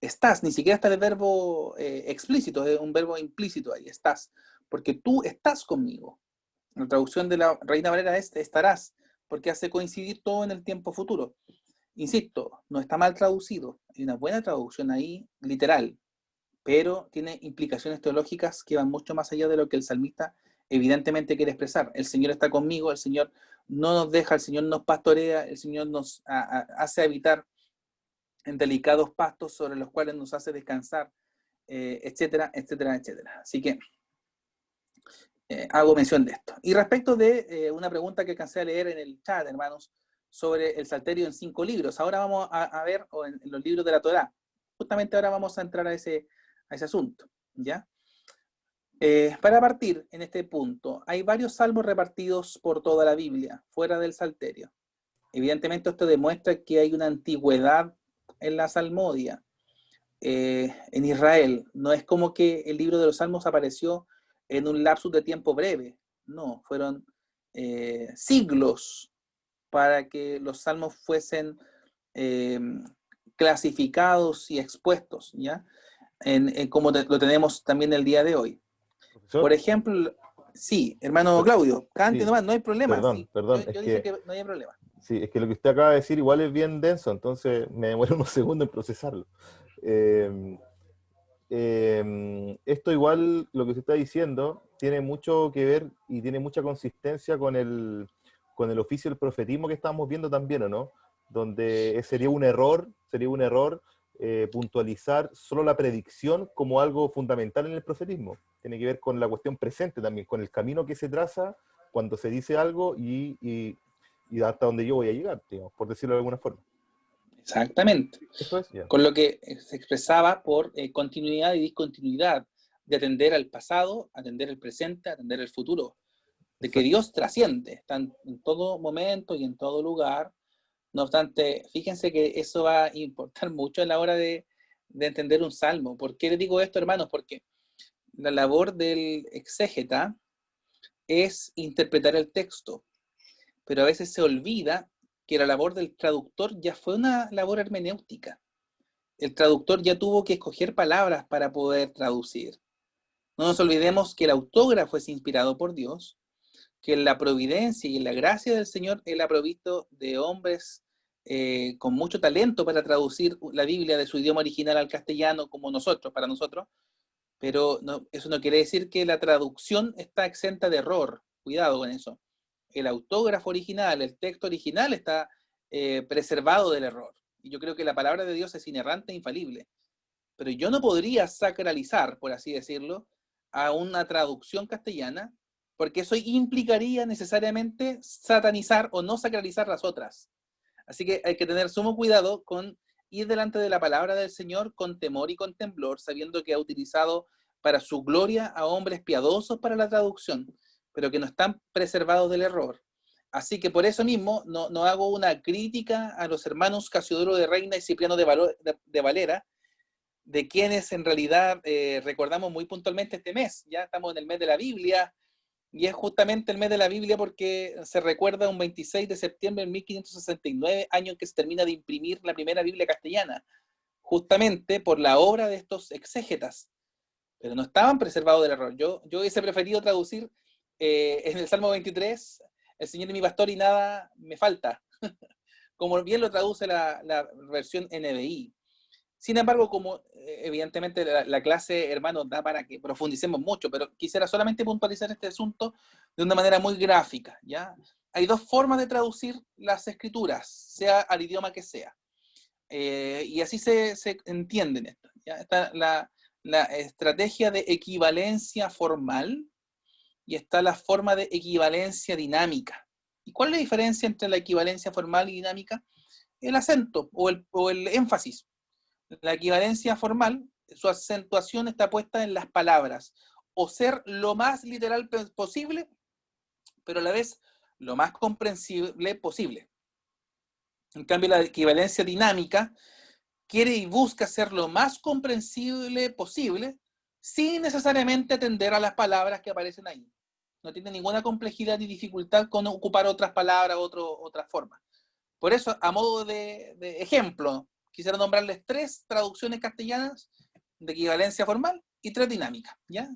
estás, ni siquiera está el verbo explícito, es un verbo implícito ahí, estás, porque tú estás conmigo. La traducción de la Reina Valera es estarás, porque hace coincidir todo en el tiempo futuro. Insisto, no está mal traducido, hay una buena traducción ahí, literal, pero tiene implicaciones teológicas que van mucho más allá de lo que el salmista evidentemente quiere expresar. El Señor está conmigo, el Señor no nos deja, el Señor nos pastorea, el Señor nos hace habitar en delicados pastos sobre los cuales nos hace descansar, etcétera, etcétera, etcétera. Así que hago mención de esto. Y respecto de una pregunta que alcancé a leer en el chat, hermanos, sobre el Salterio en 5 libros. Ahora vamos a ver en los libros de la Torá. Justamente ahora vamos a entrar a ese asunto, ¿ya? Para partir en este punto, hay varios salmos repartidos por toda la Biblia, fuera del Salterio. Evidentemente esto demuestra que hay una antigüedad en la salmodia. En Israel, no es como que el libro de los salmos apareció en un lapsus de tiempo breve, no, fueron siglos para que los salmos fuesen clasificados y expuestos, ¿ya? Como lo tenemos también el día de hoy. Profesor, Por ejemplo, sí, hermano Claudio, cante sí, nomás, no hay problema. perdón, Sí, perdón, yo dije que no hay problema. sí, es que lo que usted acaba de decir igual es bien denso, entonces me demoré unos segundos en procesarlo. Eh, Esto igual, lo que usted está diciendo, tiene mucho que ver y tiene mucha consistencia con el oficio del profetismo que estamos viendo también, ¿o no? Donde sería un error puntualizar solo la predicción como algo fundamental en el profetismo. Tiene que ver con la cuestión presente también, con el camino que se traza cuando se dice algo y hasta donde yo voy a llegar, digamos, por decirlo de alguna forma. Exactamente. Eso es, ya. Con lo que se expresaba por continuidad y discontinuidad, de atender al pasado, atender el presente, atender el futuro, de que Dios trasciende, está en todo momento y en todo lugar. No obstante, fíjense que eso va a importar mucho a la hora de entender un salmo. ¿Por qué les digo esto, hermanos? Porque la labor del exégeta es interpretar el texto, pero a veces se olvida que la labor del traductor ya fue una labor hermenéutica. El traductor ya tuvo que escoger palabras para poder traducir. No nos olvidemos que el autógrafo es inspirado por Dios, que la providencia y la gracia del Señor Él ha provisto de hombres con mucho talento para traducir la Biblia de su idioma original al castellano como nosotros, para nosotros, pero no, eso no quiere decir que la traducción está exenta de error. Cuidado con eso. El autógrafo original, el texto original está preservado del error. Y yo creo que la palabra de Dios es inerrante e infalible. Pero yo no podría sacralizar, por así decirlo, a una traducción castellana, porque eso implicaría necesariamente satanizar o no sacralizar las otras. Así que hay que tener sumo cuidado con ir delante de la palabra del Señor con temor y con temblor, sabiendo que ha utilizado para su gloria a hombres piadosos para la traducción, pero que no están preservados del error. Así que por eso mismo no hago una crítica a los hermanos Casiodoro de Reina y Cipriano de Valera, de quienes en realidad recordamos muy puntualmente este mes. Ya estamos en el mes de la Biblia, y es justamente el mes de la Biblia porque se recuerda un 26 de septiembre de 1569, año en que se termina de imprimir la primera Biblia castellana, justamente por la obra de estos exégetas, pero no estaban preservados del error. Yo hubiese preferido traducir en el Salmo 23, el Señor es mi pastor y nada me falta, como bien lo traduce la versión NBI. Sin embargo, como evidentemente la clase, hermanos, da para que profundicemos mucho, pero quisiera solamente puntualizar este asunto de una manera muy gráfica, ¿ya? Hay dos formas de traducir las escrituras, sea al idioma que sea. Y así se entienden esto, ¿ya? Está la estrategia de equivalencia formal y está la forma de equivalencia dinámica. ¿Y cuál es la diferencia entre la equivalencia formal y dinámica? El acento o el énfasis. La equivalencia formal, su acentuación está puesta en las palabras, o ser lo más literal posible, pero a la vez lo más comprensible posible. En cambio, la equivalencia dinámica quiere y busca ser lo más comprensible posible, sin necesariamente atender a las palabras que aparecen ahí. No tiene ninguna complejidad ni dificultad con ocupar otras palabras, otras formas. Por eso, a modo de ejemplo, quisiera nombrarles 3 traducciones castellanas de equivalencia formal y 3 dinámicas, ¿ya?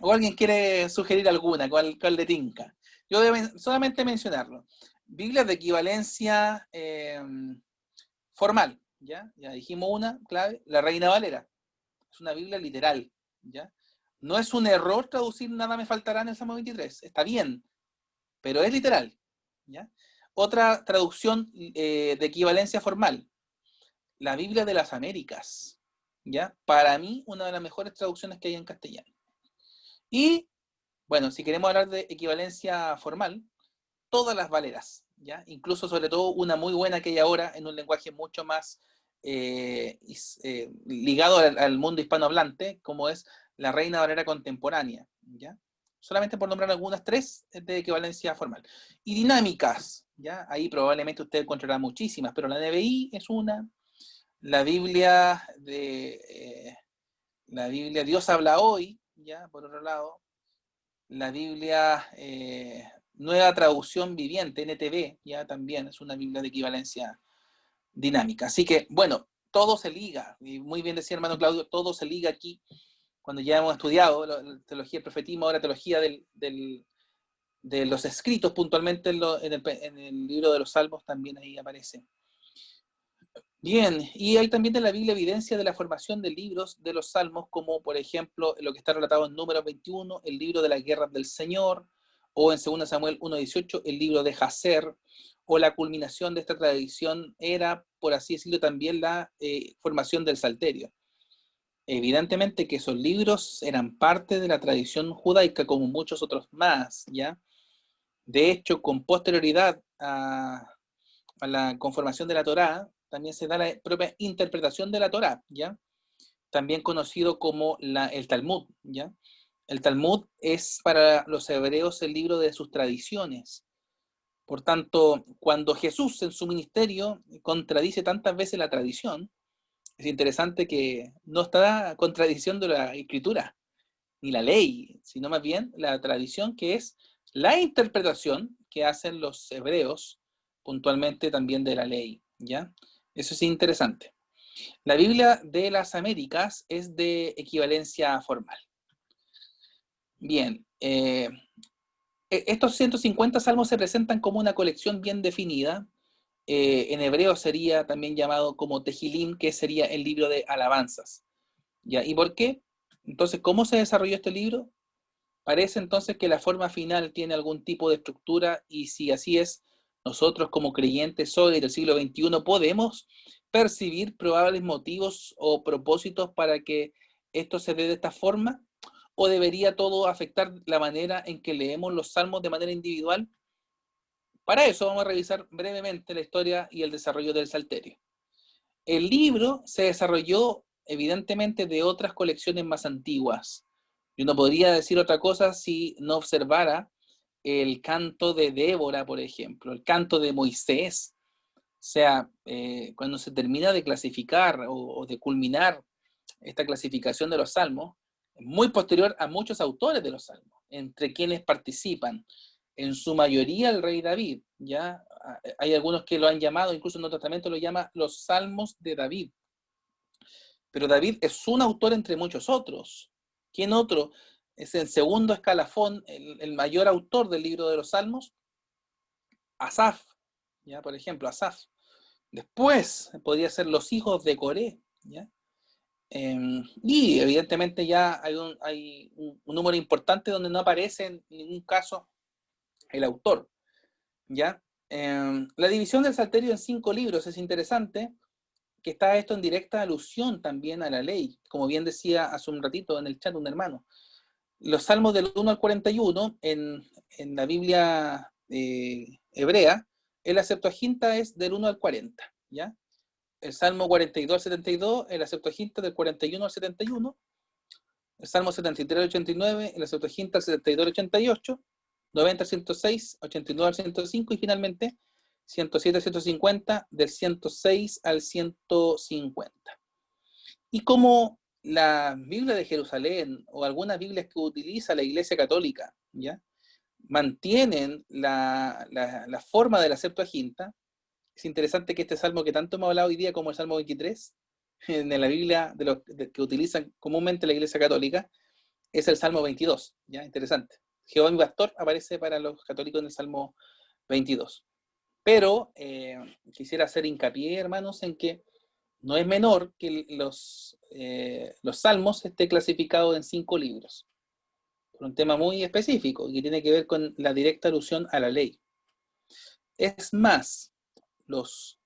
¿O alguien quiere sugerir alguna? ¿Cuál le tinca? Yo debo solamente mencionarlo. Biblias de equivalencia formal, ¿ya? Ya dijimos una clave, la Reina Valera. Es una Biblia literal, ¿ya? No es un error traducir nada me faltará en el Salmo 23, está bien, pero es literal, ¿ya? Otra traducción de equivalencia formal, la Biblia de las Américas, ¿ya? Para mí, una de las mejores traducciones que hay en castellano. Y, bueno, si queremos hablar de equivalencia formal, todas las Valeras, ¿ya? Incluso, sobre todo, una muy buena que hay ahora en un lenguaje mucho más ligado al mundo hispanohablante, como es la Reina Valera contemporánea, ¿ya? Solamente por nombrar algunas 3 de equivalencia formal. Y dinámicas, ¿ya? Ahí probablemente usted encontrará muchísimas, pero la NBI es una, la Biblia Dios habla hoy, ¿ya? Por otro lado, la Biblia Nueva Traducción Viviente, NTV, ya también es una Biblia de equivalencia dinámica. Así que, bueno, todo se liga, y muy bien decía hermano Claudio, todo se liga aquí, cuando ya hemos estudiado la teología del profetismo, ahora teología de los escritos puntualmente en el libro de los Salmos también ahí aparece. Bien, y hay también de la Biblia evidencia de la formación de libros de los Salmos, como por ejemplo lo que está relatado en Números 21, el libro de las guerras del Señor, o en 2 Samuel 1:18, el libro de Jacer, o la culminación de esta tradición era, por así decirlo, también la formación del Salterio. Evidentemente que esos libros eran parte de la tradición judaica, como muchos otros más, ¿ya? De hecho, con posterioridad a la conformación de la Torá, también se da la propia interpretación de la Torá, ¿ya? También conocido como el Talmud, ¿ya? El Talmud es para los hebreos el libro de sus tradiciones. Por tanto, cuando Jesús en su ministerio contradice tantas veces la tradición, es interesante que no está contradicción de la escritura, ni la ley, sino más bien la tradición, que es la interpretación que hacen los hebreos puntualmente también de la ley, ¿ya? Eso es interesante. La Biblia de las Américas es de equivalencia formal. Bien, estos 150 salmos se presentan como una colección bien definida, en hebreo sería también llamado como Tejilim, que sería el libro de alabanzas. ¿Ya? ¿Y por qué? Entonces, ¿cómo se desarrolló este libro? Parece entonces que la forma final tiene algún tipo de estructura, y si así es, nosotros como creyentes hoy del siglo XXI podemos percibir probables motivos o propósitos para que esto se dé de esta forma, o debería todo afectar la manera en que leemos los salmos de manera individual. Para eso vamos a revisar brevemente la historia y el desarrollo del Salterio. El libro se desarrolló evidentemente de otras colecciones más antiguas. Yo no podría decir otra cosa si no observara el canto de Débora, por ejemplo, el canto de Moisés. O sea, cuando se termina de clasificar o de culminar esta clasificación de los salmos, muy posterior a muchos autores de los salmos, entre quienes participan en su mayoría el rey David. Ya hay algunos que lo han llamado, incluso en otro testamento lo llama los salmos de David. Pero David es un autor entre muchos otros. ¿Quién otro es el segundo escalafón, el mayor autor del libro de los salmos? Asaf, ya, por ejemplo, Asaf. Después podría ser los hijos de Coré, ¿ya? Y evidentemente ya hay un número importante donde no aparece en ningún caso el autor, ¿ya? La división del Salterio en 5 libros es interesante, que está esto en directa alusión también a la ley, como bien decía hace un ratito en el chat un hermano. Los salmos del 1 al 41 en la Biblia hebrea, en la Septuaginta es del 1 al 40, ¿ya? El Salmo 42 al 72, en la Septuaginta del 41 al 71, el Salmo 73 al 89, en la Septuaginta del 72 al 88, 90 al 106, 89 al 105 y finalmente 107 al 150, del 106 al 150. Y como la Biblia de Jerusalén o algunas Biblias que utiliza la Iglesia Católica, ¿ya?, mantienen la forma de la Septuaginta, es interesante que este salmo que tanto hemos hablado hoy día como el Salmo 23, en la Biblia que utilizan comúnmente la Iglesia Católica, es el Salmo 22, ¿ya? Interesante. Jehová mi pastor aparece para los católicos en el Salmo 22. Pero quisiera hacer hincapié, hermanos, en que no es menor que los salmos esté clasificado en 5 libros, por un tema muy específico que tiene que ver con la directa alusión a la ley. Es más, las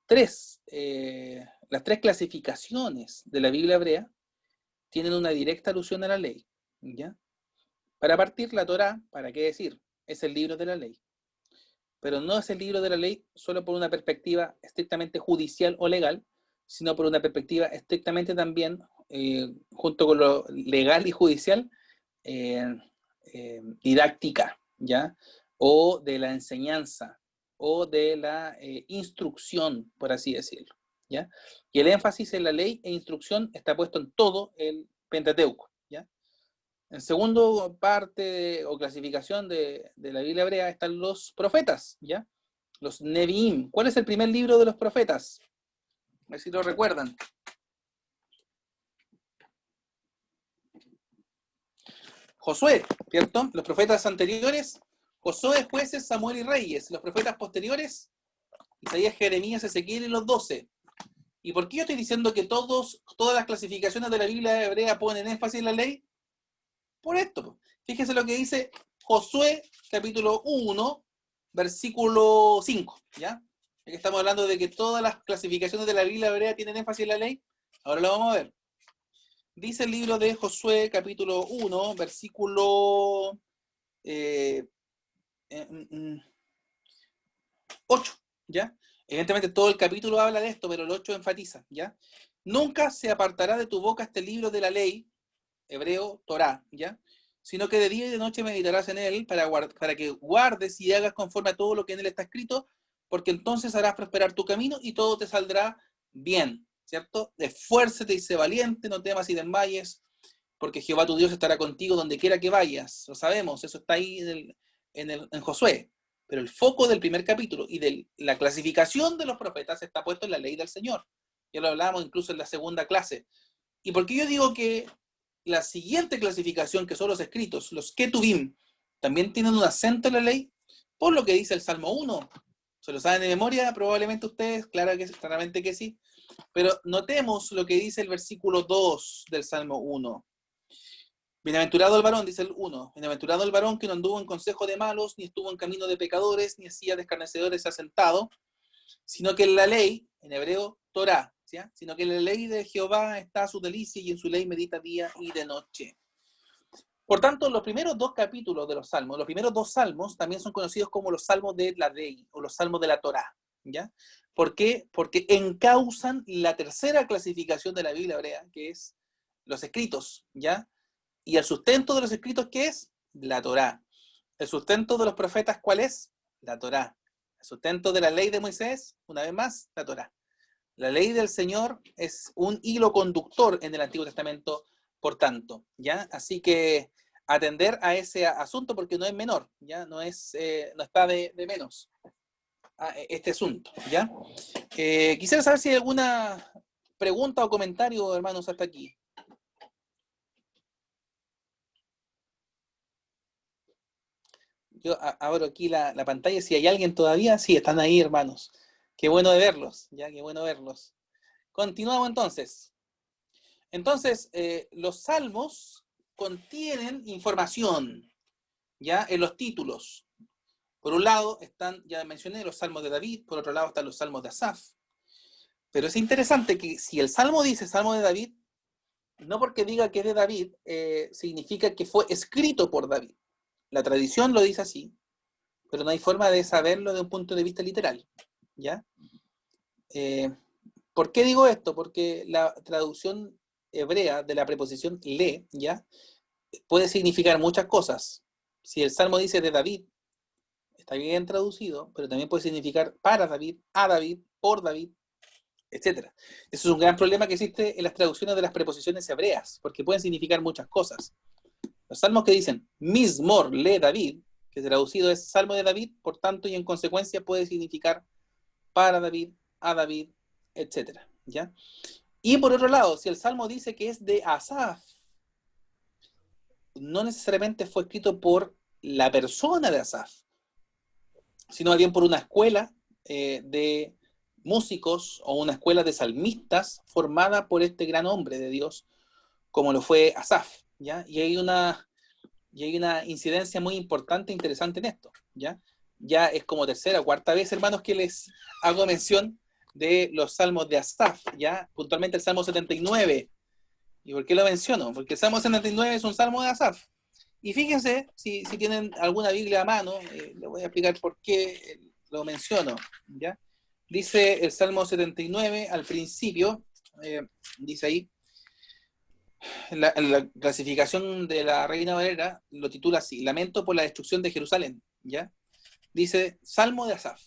3 clasificaciones de la Biblia hebrea tienen una directa alusión a la ley, ¿ya? Para partir, la Torá, ¿para qué decir? Es el libro de la ley. Pero no es el libro de la ley solo por una perspectiva estrictamente judicial o legal, sino por una perspectiva estrictamente también, junto con lo legal y judicial, didáctica, ¿ya? O de la enseñanza, o de la instrucción, por así decirlo, ¿ya? Y el énfasis en la ley e instrucción está puesto en todo el Pentateuco, ¿ya? En segunda parte o clasificación de la Biblia hebrea están los profetas, ¿ya? Los Neviim. ¿Cuál es el primer libro de los profetas? A ver si lo recuerdan. Josué, ¿cierto? Los profetas anteriores, Josué, Jueces, Samuel y Reyes. Los profetas posteriores, Isaías, Jeremías, Ezequiel y los 12. ¿Y por qué yo estoy diciendo que todas las clasificaciones de la Biblia hebrea ponen énfasis en la ley? Por esto. Fíjese lo que dice Josué, capítulo 1, versículo 5, ¿ya? Aquí estamos hablando de que todas las clasificaciones de la Biblia hebrea tienen énfasis en la ley. Ahora lo vamos a ver. Dice el libro de Josué, capítulo 1, versículo 8, ¿ya? Evidentemente todo el capítulo habla de esto, pero el 8 enfatiza, ¿ya? Nunca se apartará de tu boca este libro de la ley, hebreo, Torá, ¿ya? Sino que de día y de noche meditarás en él para que guardes y hagas conforme a todo lo que en él está escrito, porque entonces harás prosperar tu camino y todo te saldrá bien, ¿cierto? Esfuérzate y sé valiente, no temas y desmayes, porque Jehová tu Dios estará contigo donde quiera que vayas. Lo sabemos, eso está ahí en Josué. Pero el foco del primer capítulo y de la clasificación de los profetas está puesto en la ley del Señor. Ya lo hablábamos incluso en la segunda clase. ¿Y por qué yo digo que la siguiente clasificación, que son los escritos, los Ketuvim, también tienen un acento en la ley? Por lo que dice el Salmo 1. ¿Se lo saben de memoria? Probablemente ustedes, claramente que sí. Pero notemos lo que dice el versículo 2 del Salmo 1. Bienaventurado el varón, dice el 1. Bienaventurado el varón que no anduvo en consejo de malos, ni estuvo en camino de pecadores, ni hacía de escarnecedores asentado, sino que en la ley, en hebreo, Torah, ¿sí? Sino que en la ley de Jehová está su delicia y en su ley medita día y de noche. Por tanto, los primeros dos capítulos de los salmos, los primeros dos salmos también son conocidos como los salmos de la ley o los salmos de la Torah, ¿ya? ¿Por qué? Porque encausan la tercera clasificación de la Biblia hebrea, que es los escritos, ¿ya? Y el sustento de los escritos, ¿qué es? La Torá. El sustento de los profetas, ¿cuál es? La Torá. El sustento de la ley de Moisés, una vez más, la Torá. La ley del Señor es un hilo conductor en el Antiguo Testamento, por tanto, ¿ya? Así que atender a ese asunto porque no es menor, ¿ya? No está de menos este asunto, ¿ya? Quisiera saber si hay alguna pregunta o comentario, hermanos, hasta aquí. Yo abro aquí la pantalla, si hay alguien todavía, sí, están ahí, hermanos. Qué bueno de verlos, ya, qué bueno verlos. Continuamos entonces. Entonces, los salmos contienen información, ya, en los títulos. Por un lado están, ya mencioné, los salmos de David, por otro lado están los salmos de Asaf. Pero es interesante que si el salmo dice salmo de David, no porque diga que es de David, significa que fue escrito por David. La tradición lo dice así, pero no hay forma de saberlo de un punto de vista literal, ¿ya? ¿Por qué digo esto? Porque la traducción hebrea de la preposición le, ¿ya? Puede significar muchas cosas. Si el Salmo dice de David, está bien traducido, pero también puede significar para David, a David, por David, etc. Eso es un gran problema que existe en las traducciones de las preposiciones hebreas, porque pueden significar muchas cosas. Los salmos que dicen Mismor le David, que traducido es Salmo de David, por tanto y en consecuencia puede significar para David, a David, etc. ¿Ya? Y por otro lado, si el Salmo dice que es de Asaf, no necesariamente fue escrito por la persona de Asaf, sino más bien por una escuela de músicos o una escuela de salmistas formada por este gran hombre de Dios, como lo fue Asaf, ¿ya? Y hay una incidencia muy importante e interesante en esto, ¿ya? Ya es como tercera o cuarta vez, hermanos, que les hago mención de los salmos de Asaf, ¿ya? Puntualmente el Salmo 79. ¿Y por qué lo menciono? Porque el Salmo 79 es un salmo de Asaf. Y fíjense, si tienen alguna Biblia a mano, les voy a explicar por qué lo menciono, ¿ya? Dice el Salmo 79 al principio, dice ahí, la clasificación de la Reina Valera lo titula así: Lamento por la destrucción de Jerusalén, ¿ya? Dice, Salmo de Asaf.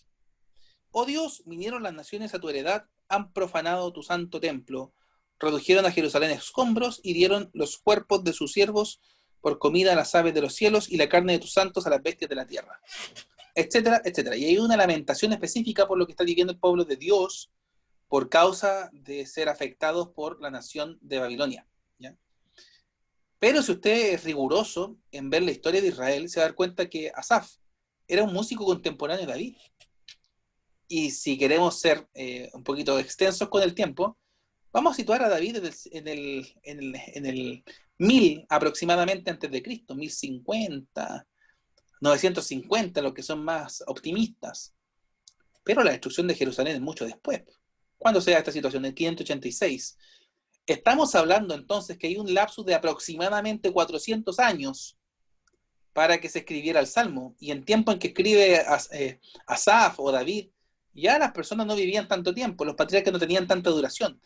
Oh Dios, vinieron las naciones a tu heredad, han profanado tu santo templo, redujeron a Jerusalén escombros y dieron los cuerpos de sus siervos por comida a las aves de los cielos y la carne de tus santos a las bestias de la tierra, etcétera, etcétera. Y hay una lamentación específica por lo que está viviendo el pueblo de Dios por causa de ser afectados por la nación de Babilonia, ¿ya? Pero si usted es riguroso en ver la historia de Israel, se va a dar cuenta que Asaf era un músico contemporáneo de David. Y si queremos ser un poquito extensos con el tiempo, vamos a situar a David en el 1000 aproximadamente antes de Cristo, 1050, 950, los que son más optimistas. Pero la destrucción de Jerusalén es mucho después. ¿Cuándo se da esta situación? En 586. Estamos hablando entonces que hay un lapsus de aproximadamente 400 años para que se escribiera el Salmo. Y en tiempo en que escribe Asaf o David, ya las personas no vivían tanto tiempo, los patriarcas no tenían tanta duración.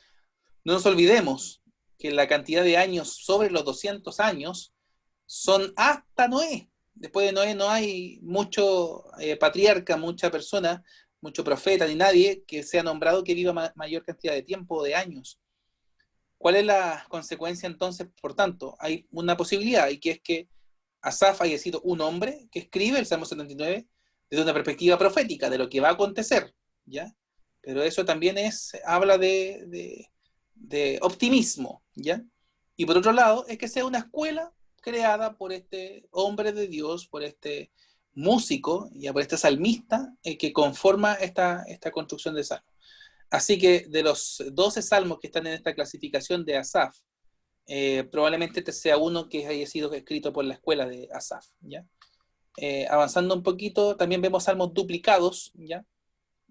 No nos olvidemos que la cantidad de años sobre los 200 años son hasta Noé. Después de Noé no hay mucho patriarca, mucha persona, mucho profeta, ni nadie que sea nombrado que viva mayor cantidad de tiempo o de años. ¿Cuál es la consecuencia entonces? Por tanto, hay una posibilidad, y que es que Asaf haya sido un hombre que escribe el Salmo 79 desde una perspectiva profética de lo que va a acontecer, ¿ya? Pero eso también habla de optimismo, ¿ya? Y por otro lado, es que sea una escuela creada por este hombre de Dios, por este músico, ya por este salmista, que conforma esta construcción de salmos. Así que de los 12 salmos que están en esta clasificación de Asaf, probablemente este sea uno que haya sido escrito por la escuela de Asaf, ¿ya? Avanzando un poquito, también vemos salmos duplicados, ¿ya?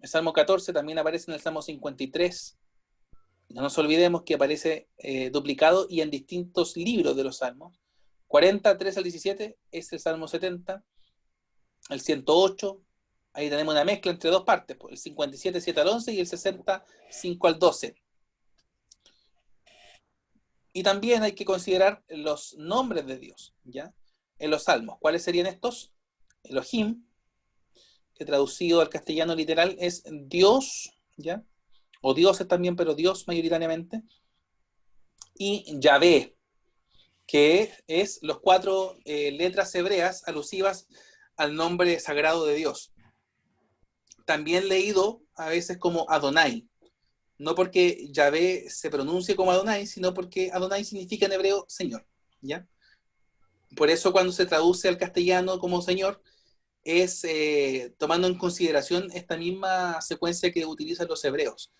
El Salmo 14 también aparece en el Salmo 53. No nos olvidemos que aparece duplicado y en distintos libros de los salmos. 40, 3 al 17 es el Salmo 70. El 108, ahí tenemos una mezcla entre dos partes, el 57, 7 al 11 y el 60, 5 al 12. Y también hay que considerar los nombres de Dios, ¿ya? En los salmos. ¿Cuáles serían estos? Elohim, que traducido al castellano literal es Dios, ¿ya? O dioses también, pero Dios mayoritariamente. Y Yahvé, que es los 4 letras hebreas alusivas al nombre sagrado de Dios. También leído a veces como Adonai. No porque Yahvé se pronuncie como Adonai, sino porque Adonai significa en hebreo Señor, ¿ya? Por eso cuando se traduce al castellano como Señor, es tomando en consideración esta misma secuencia que utilizan los hebreos.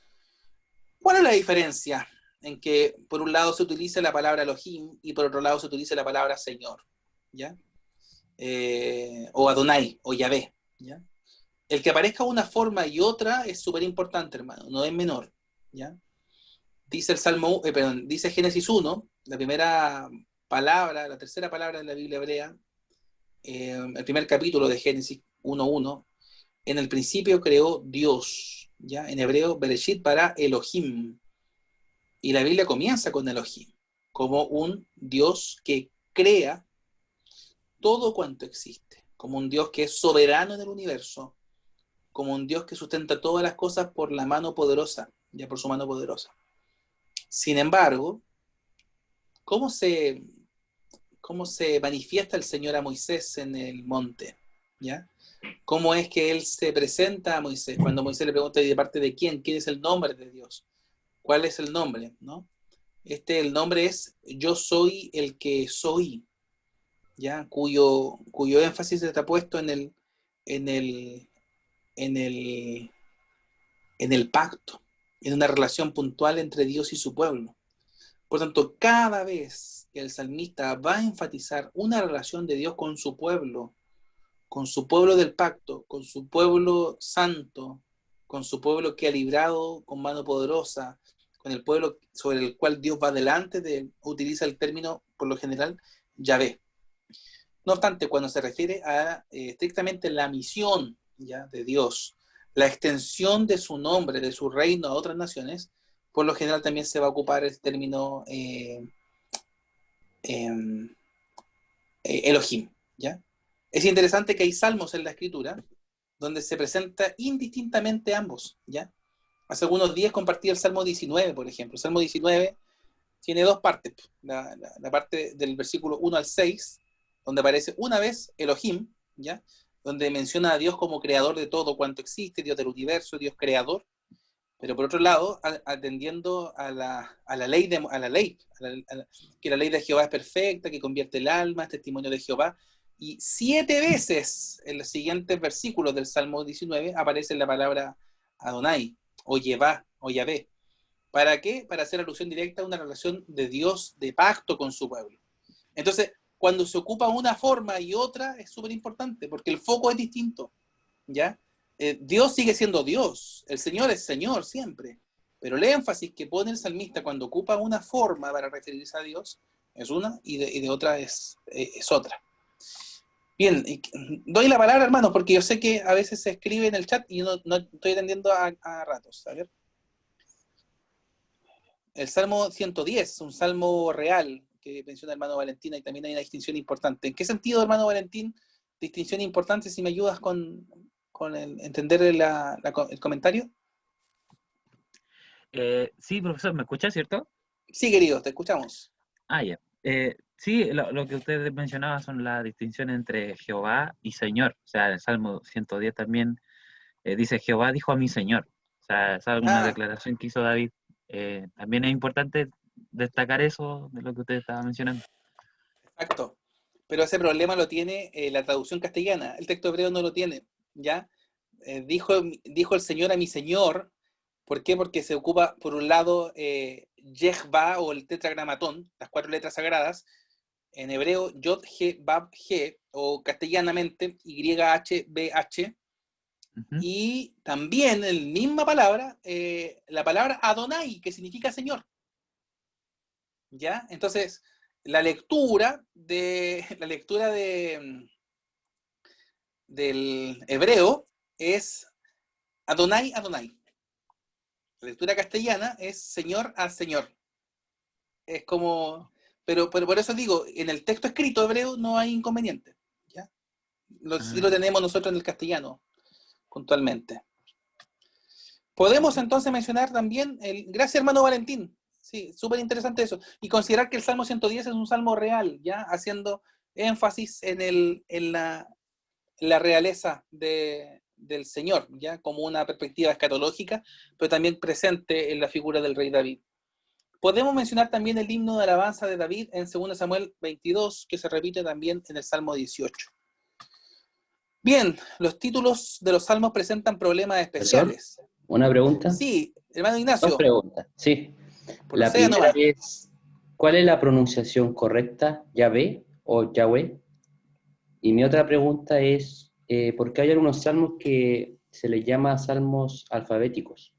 ¿Cuál es la diferencia en que por un lado se utiliza la palabra Elohim y por otro lado se utiliza la palabra Señor, ¿ya? O Adonai, o Yahvé, ¿ya? El que aparezca una forma y otra es súper importante, hermano, no es menor, ¿ya? Dice dice Génesis 1, la primera palabra, la tercera palabra de la Biblia hebrea, el primer capítulo de Génesis 1:1, en el principio creó Dios, ¿ya? En hebreo, Bereshit para Elohim. Y la Biblia comienza con Elohim, como un Dios que crea todo cuanto existe, como un Dios que es soberano en el universo, como un Dios que sustenta todas las cosas por la mano poderosa, ya por su mano poderosa. Sin embargo, ¿cómo se manifiesta el Señor a Moisés en el monte? ¿Ya? ¿Cómo es que él se presenta a Moisés? Cuando Moisés le pregunta, ¿y de parte de quién? ¿Quién es el nombre de Dios? ¿Cuál es el nombre? ¿No? El nombre es Yo soy el que soy, ¿ya? Cuyo énfasis está puesto en el pacto, en una relación puntual entre Dios y su pueblo. Por tanto, cada vez que el salmista va a enfatizar una relación de Dios con su pueblo del pacto, con su pueblo santo, con su pueblo que ha librado con mano poderosa, con el pueblo sobre el cual Dios va delante de él, utiliza el término, por lo general, Yahvé. No obstante, cuando se refiere a estrictamente la misión, ¿ya?, de Dios, la extensión de su nombre, de su reino a otras naciones, por lo general también se va a ocupar el término Elohim, ¿ya? Es interesante que hay salmos en la escritura donde se presenta indistintamente ambos, ¿ya? Hace algunos días compartí el Salmo 19, por ejemplo. El Salmo 19 tiene dos partes. La parte del versículo 1 al 6, donde aparece una vez Elohim, ¿ya? Donde menciona a Dios como creador de todo cuanto existe, Dios del universo, Dios creador. Pero por otro lado, atendiendo a la ley, que la ley de Jehová es perfecta, que convierte el alma, es testimonio de Jehová. Y 7 veces en los siguientes versículos del Salmo 19 aparece la palabra Adonai, o Yehvá, o Yahvé. ¿Para qué? Para hacer alusión directa a una relación de Dios, de pacto con su pueblo. Entonces, cuando se ocupa una forma y otra, es súper importante, porque el foco es distinto, ¿ya? Dios sigue siendo Dios, el Señor es Señor siempre, pero el énfasis que pone el salmista cuando ocupa una forma para referirse a Dios es una y de otra es otra. Bien, doy la palabra, hermano, porque yo sé que a veces se escribe en el chat y no estoy atendiendo a ratos. A ver. El Salmo 110, un salmo real que menciona el hermano Valentín, y también hay una distinción importante. ¿En qué sentido, hermano Valentín, distinción importante, si me ayudas con entender el comentario? Sí, profesor, ¿me escucha, cierto? Sí, querido, te escuchamos. Ya. Sí, lo que ustedes mencionaban son las distinciones entre Jehová y Señor. O sea, el Salmo 110 también dice, Jehová dijo a mi Señor. O sea, es alguna declaración que hizo David. También es importante destacar eso de lo que usted estaba mencionando. Exacto. pero ese problema lo tiene la traducción castellana. El texto hebreo no lo tiene, ¿ya? Dijo el Señor a mi Señor. ¿Por qué? Porque se ocupa, por un lado, Yehva o el tetragramatón, las 4 letras sagradas, en hebreo, Yod, He, Bab, He, o castellanamente, YHBH, y también en la misma palabra, la palabra Adonai, que significa Señor. ¿Ya? Entonces, la lectura del hebreo es Adonai, Adonai. La lectura castellana es Señor al Señor. Es como... Pero por eso digo, en el texto escrito hebreo no hay inconveniente. ¿Ya? Sí lo tenemos nosotros en el castellano, puntualmente. Podemos entonces mencionar también gracias, hermano Valentín. Sí, súper interesante eso. Y considerar que el Salmo 110 es un salmo real, ya haciendo énfasis en la realeza del Señor, ya como una perspectiva escatológica, pero también presente en la figura del rey David. Podemos mencionar también el himno de alabanza de David en 2 Samuel 22, que se repite también en el Salmo 18. Bien, los títulos de los salmos presentan problemas especiales. ¿Profesor? ¿Una pregunta? Sí, hermano 2 Ignacio. preguntas, sí. La Proceda primera nomás. es, ¿cuál es la pronunciación correcta? ¿Yahvé o Yahweh? Y mi otra pregunta es, ¿por qué hay algunos salmos que se les llama salmos alfabéticos?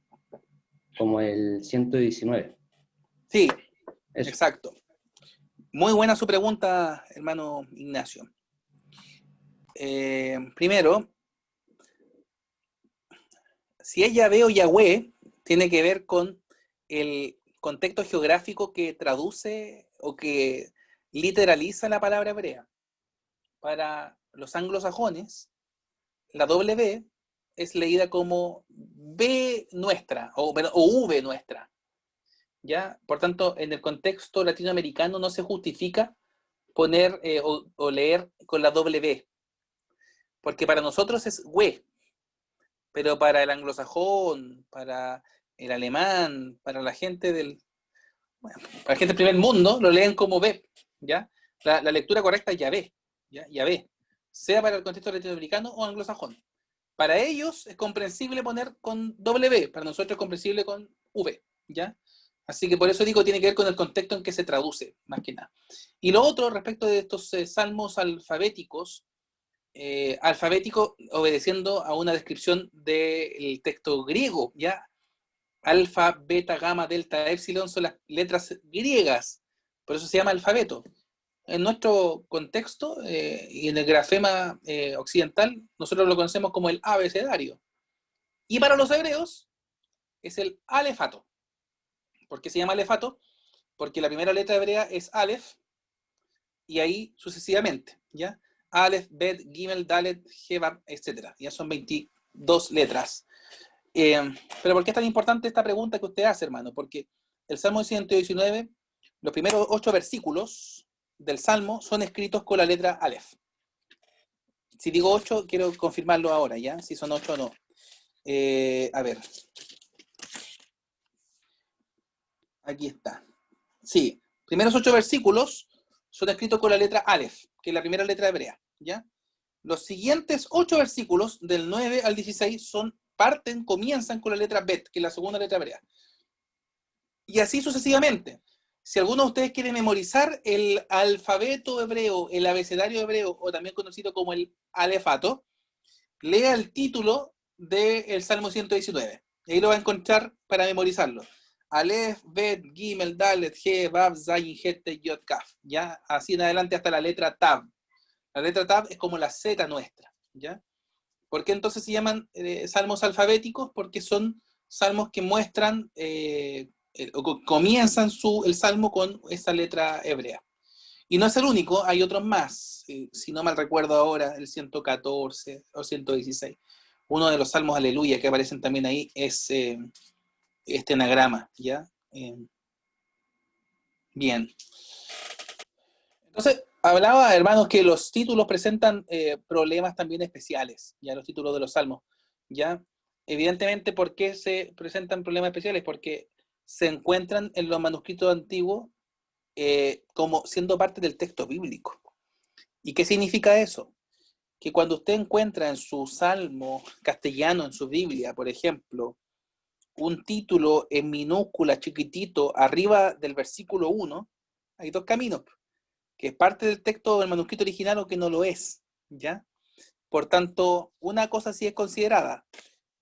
Como el 119. Sí, Eso. exacto. Muy buena su pregunta, hermano Ignacio. Primero, si es Yahvé o Yahweh, tiene que ver con el contexto geográfico que traduce o que literaliza la palabra hebrea. Para los anglosajones, la W es leída como B nuestra o V nuestra. ¿Ya? Por tanto, en el contexto latinoamericano no se justifica poner o leer con la W, porque para nosotros es we, pero para el anglosajón, para el alemán, para la gente para la gente del primer mundo, lo leen como B, ¿ya? La lectura correcta es Yahvé, ¿ya? Yahvé, sea para el contexto latinoamericano o anglosajón. Para ellos es comprensible poner con W, para nosotros es comprensible con V, ¿ya? Así que por eso digo, tiene que ver con el contexto en que se traduce, más que nada. Y lo otro, respecto de estos salmos alfabéticos, alfabético obedeciendo a una descripción del texto griego, ¿ya? Alfa, beta, gamma, delta, epsilon son las letras griegas, por eso se llama alfabeto. En nuestro contexto y en el grafema occidental, nosotros lo conocemos como el abecedario. Y para los hebreos es el alefato. ¿Por qué se llama alefato? Porque la primera letra hebrea es Aleph y ahí sucesivamente, ¿ya? Aleph, Bet, Gimel, Dalet, Hebab, etc. Ya son 22 letras. Pero ¿por qué es tan importante esta pregunta que usted hace, hermano? Porque el Salmo 119, los primeros 8 versículos del Salmo son escritos con la letra Aleph. Si digo 8, quiero confirmarlo ahora, ¿ya? Si son 8 o no. A ver. Aquí está. Sí, primeros 8 versículos son escritos con la letra Aleph, que es la primera letra hebrea, ¿ya? Los siguientes 8 versículos, del 9 al 16, comienzan con la letra Bet, que es la segunda letra hebrea. Y así sucesivamente. Si alguno de ustedes quiere memorizar el alfabeto hebreo, el abecedario hebreo, o también conocido como el alefato, lea el título del Salmo 119. Y ahí lo va a encontrar para memorizarlo. Aleph, Bet, Gimel, Dalet, He, Vav, Zayin, Hete, Yod, Kaf. ¿Ya? Así en adelante hasta la letra Tav. La letra Tav es como la Z nuestra. ¿Ya? ¿Por qué entonces se llaman salmos alfabéticos? Porque son salmos que muestran o comienzan el salmo con esa letra hebrea. Y no es el único, hay otros más. Si no mal recuerdo ahora, el 114 o 116. Uno de los salmos aleluya que aparecen también ahí es este anagrama, ¿ya? Bien. Entonces, hablaba, hermanos, que los títulos presentan problemas también especiales, ya los títulos de los salmos, ¿ya? Evidentemente, ¿por qué se presentan problemas especiales? Porque se encuentran en los manuscritos antiguos como siendo parte del texto bíblico. ¿Y qué significa eso? Que cuando usted encuentra en su salmo castellano, en su Biblia, por ejemplo, un título en minúscula, chiquitito, arriba del versículo 1, hay dos caminos, que es parte del texto del manuscrito original o que no lo es, ¿ya? Por tanto, una cosa sí es considerada.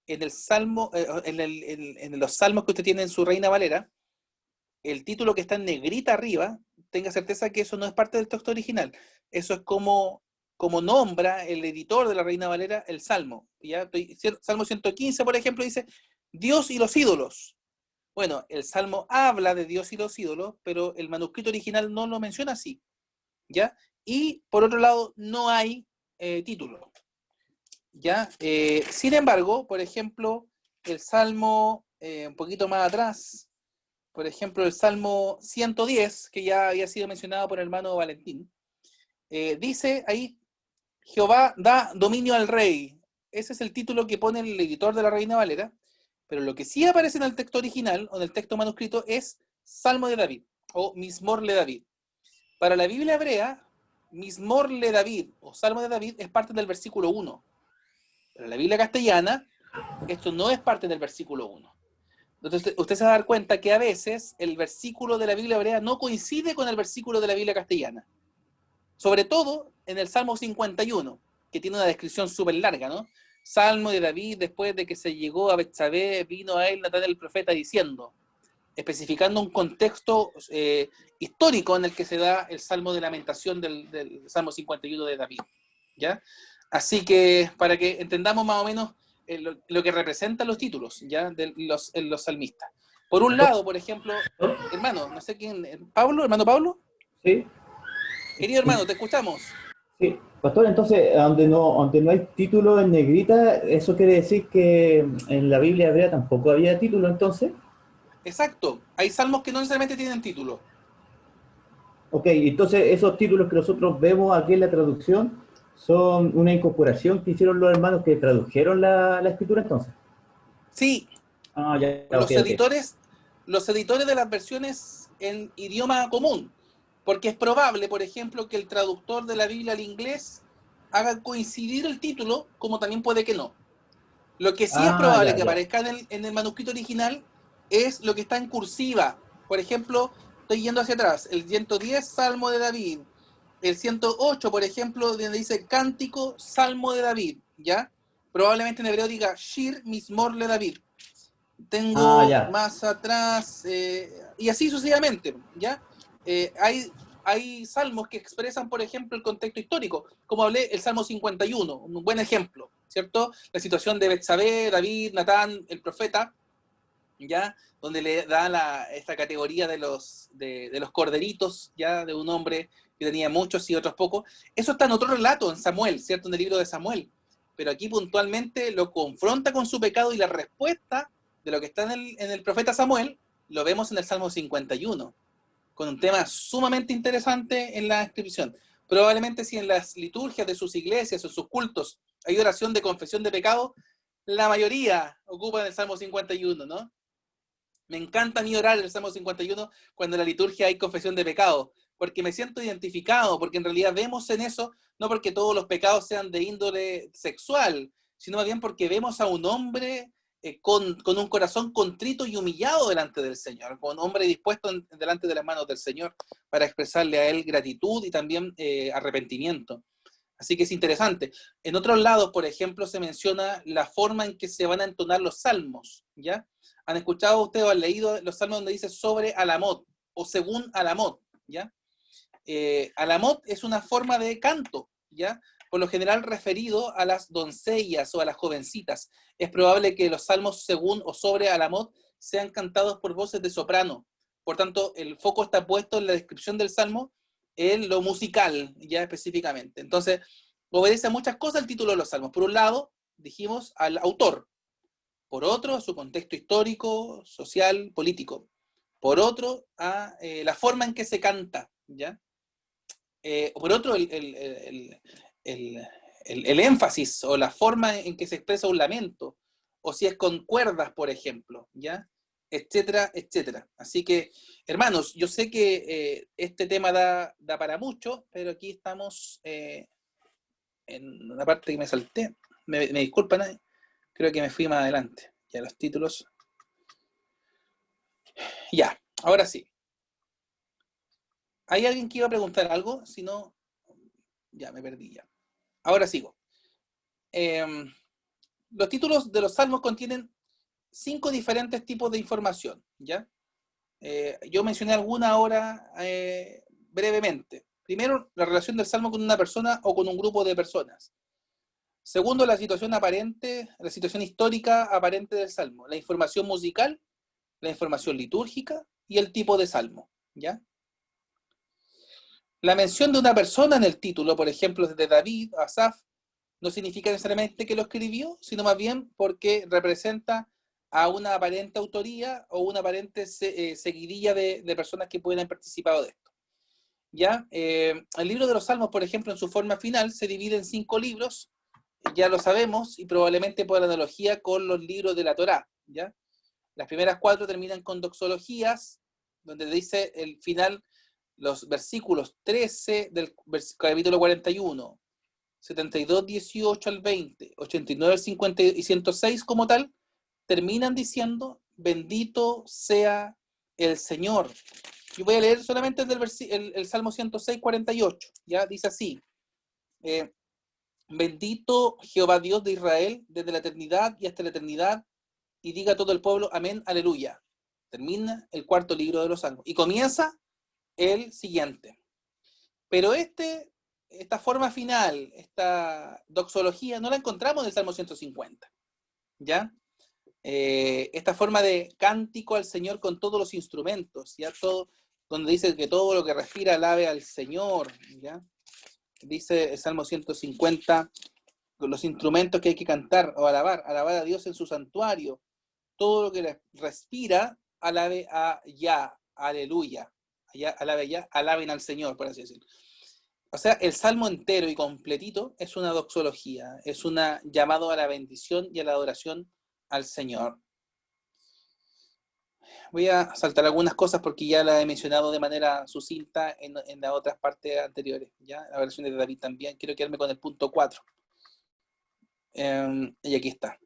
En el salmo, en los salmos que usted tiene en su Reina Valera, el título que está en negrita arriba, tenga certeza que eso no es parte del texto original. Eso es como nombra el editor de la Reina Valera el salmo. ¿Ya? Salmo 115, por ejemplo, dice Dios y los ídolos. Bueno, el salmo habla de Dios y los ídolos, pero el manuscrito original no lo menciona así. ¿Ya? Y por otro lado, no hay título. ¿Ya? Sin embargo, por ejemplo, el salmo un poquito más atrás, por ejemplo, el Salmo 110, que ya había sido mencionado por el hermano Valentín, dice ahí, Jehová da dominio al rey. Ese es el título que pone el editor de la Reina Valera, pero lo que sí aparece en el texto original, o en el texto manuscrito, es Salmo de David, o Mismor le David. Para la Biblia hebrea, Mismor le David, o Salmo de David, es parte del versículo 1. Para la Biblia castellana, esto no es parte del versículo 1. Entonces, usted se va a dar cuenta que a veces el versículo de la Biblia hebrea no coincide con el versículo de la Biblia castellana. Sobre todo en el Salmo 51, que tiene una descripción súper larga, ¿no? Salmo de David, después de que se llegó a Betsabé, vino a él Natán el profeta diciendo, especificando un contexto histórico en el que se da el Salmo de Lamentación del Salmo 51 de David, ¿ya? Así que, para que entendamos más o menos lo que representan los títulos, ¿ya? De los salmistas. Por un lado, por ejemplo, hermano, no sé quién, ¿Pablo? ¿Hermano Pablo? Sí, Querido hermano, te escuchamos. sí. Pastor, entonces, donde no hay título en negrita, ¿eso quiere decir que en la Biblia hebrea tampoco había título entonces? Exacto, hay salmos que no necesariamente tienen título. Ok, entonces esos títulos que nosotros vemos aquí en la traducción son una incorporación que hicieron los hermanos que tradujeron la escritura entonces. Sí, Ah, ya, ok, los ok. editores de las versiones en idioma común, porque es probable, por ejemplo, que el traductor de la Biblia al inglés haga coincidir el título, como también puede que no. Lo que sí es Ah, probable ya, que ya. aparezca en el manuscrito original es lo que está en cursiva. Por ejemplo, estoy yendo hacia atrás, el 110, Salmo de David. El 108, por ejemplo, donde dice Cántico, Salmo de David, ¿ya? Probablemente en hebreo diga Shir Mismor le David. Ah, Tengo ya. más atrás, y así sucesivamente, ¿ya? Hay salmos que expresan, por ejemplo, el contexto histórico, como hablé, el Salmo 51, un buen ejemplo, ¿cierto? La situación de Betsabé, David, Natán, el profeta, ¿ya? Donde le da esta categoría de los corderitos, ¿ya? De un hombre que tenía muchos y otros pocos. Eso está en otro relato, en Samuel, ¿cierto? En el libro de Samuel. Pero aquí puntualmente lo confronta con su pecado y la respuesta de lo que está en el profeta Samuel lo vemos en el Salmo 51, con un tema sumamente interesante en la inscripción. Probablemente si en las liturgias de sus iglesias o sus cultos hay oración de confesión de pecado, la mayoría ocupan el Salmo 51, ¿no? Me encanta a mí orar el Salmo 51 cuando en la liturgia hay confesión de pecado, porque me siento identificado, porque en realidad vemos en eso, no porque todos los pecados sean de índole sexual, sino más bien porque vemos a un hombre con un corazón contrito y humillado delante del Señor, con un hombre dispuesto delante de las manos del Señor para expresarle a Él gratitud y también arrepentimiento. Así que es interesante. En otros lados, por ejemplo, se menciona la forma en que se van a entonar los salmos, ¿ya? ¿Han escuchado ustedes o han leído los salmos donde dice sobre Alamot o según Alamot, ¿ya? Alamot es una forma de canto, ¿ya? Por lo general referido a las doncellas o a las jovencitas. Es probable que los salmos según o sobre Alamot sean cantados por voces de soprano. Por tanto, el foco está puesto en la descripción del salmo en lo musical, ya específicamente. Entonces, obedece a muchas cosas el título de los salmos. Por un lado, dijimos al autor. Por otro, a su contexto histórico, social, político. Por otro, a la forma en que se canta, ¿ya? Por otro, el énfasis o la forma en que se expresa un lamento, o si es con cuerdas, por ejemplo, ¿ya? etcétera, etcétera. Así que, hermanos, yo sé que este tema da para mucho, pero aquí estamos en una parte que me salté. Me disculpan, creo que me fui más adelante. Ya los títulos. Ya, ahora sí. ¿Hay alguien que iba a preguntar algo? Si no, ya me perdí ya. Ahora sigo. Los títulos de los salmos contienen 5 diferentes tipos de información, ¿ya? Yo mencioné alguna ahora brevemente. Primero, la relación del salmo con una persona o con un grupo de personas. Segundo, la situación aparente, la situación histórica aparente del salmo. La información musical, la información litúrgica y el tipo de salmo, ¿ya? La mención de una persona en el título, por ejemplo, de David, Asaf, no significa necesariamente que lo escribió, sino más bien porque representa a una aparente autoría o una aparente seguidilla de personas que pueden haber participado de esto. ¿Ya? El libro de los Salmos, por ejemplo, en su forma final, se divide en 5 libros, ya lo sabemos, y probablemente por analogía con los libros de la Torá, ¿ya? Las primeras 4 terminan con doxologías, donde dice el final, los versículos 13 del capítulo 41, 72, 18 al 20, 89 al 50 y 106 como tal, terminan diciendo, bendito sea el Señor. Yo voy a leer solamente el Salmo 106, 48, ¿ya? Dice así, bendito Jehová Dios de Israel, desde la eternidad y hasta la eternidad, y diga todo el pueblo, amén, aleluya. Termina el 4.º libro de los Salmos. Y comienza el siguiente. Pero esta forma final, esta doxología, no la encontramos en el Salmo 150, ¿ya? Esta forma de cántico al Señor con todos los instrumentos, ¿ya? Todo, donde dice que todo lo que respira alabe al Señor, ¿ya? Dice el Salmo 150, los instrumentos que hay que cantar o alabar a Dios en su santuario, todo lo que respira, alabe a Yah, aleluya, alabe a Yah, alaben al Señor, por así decirlo. O sea, el salmo entero y completito es una doxología, es un llamado a la bendición y a la adoración al Señor. Voy a saltar algunas cosas porque ya las he mencionado de manera sucinta en las otras partes anteriores, ¿ya? La versión de David también. Quiero quedarme con el punto 4. Y aquí está.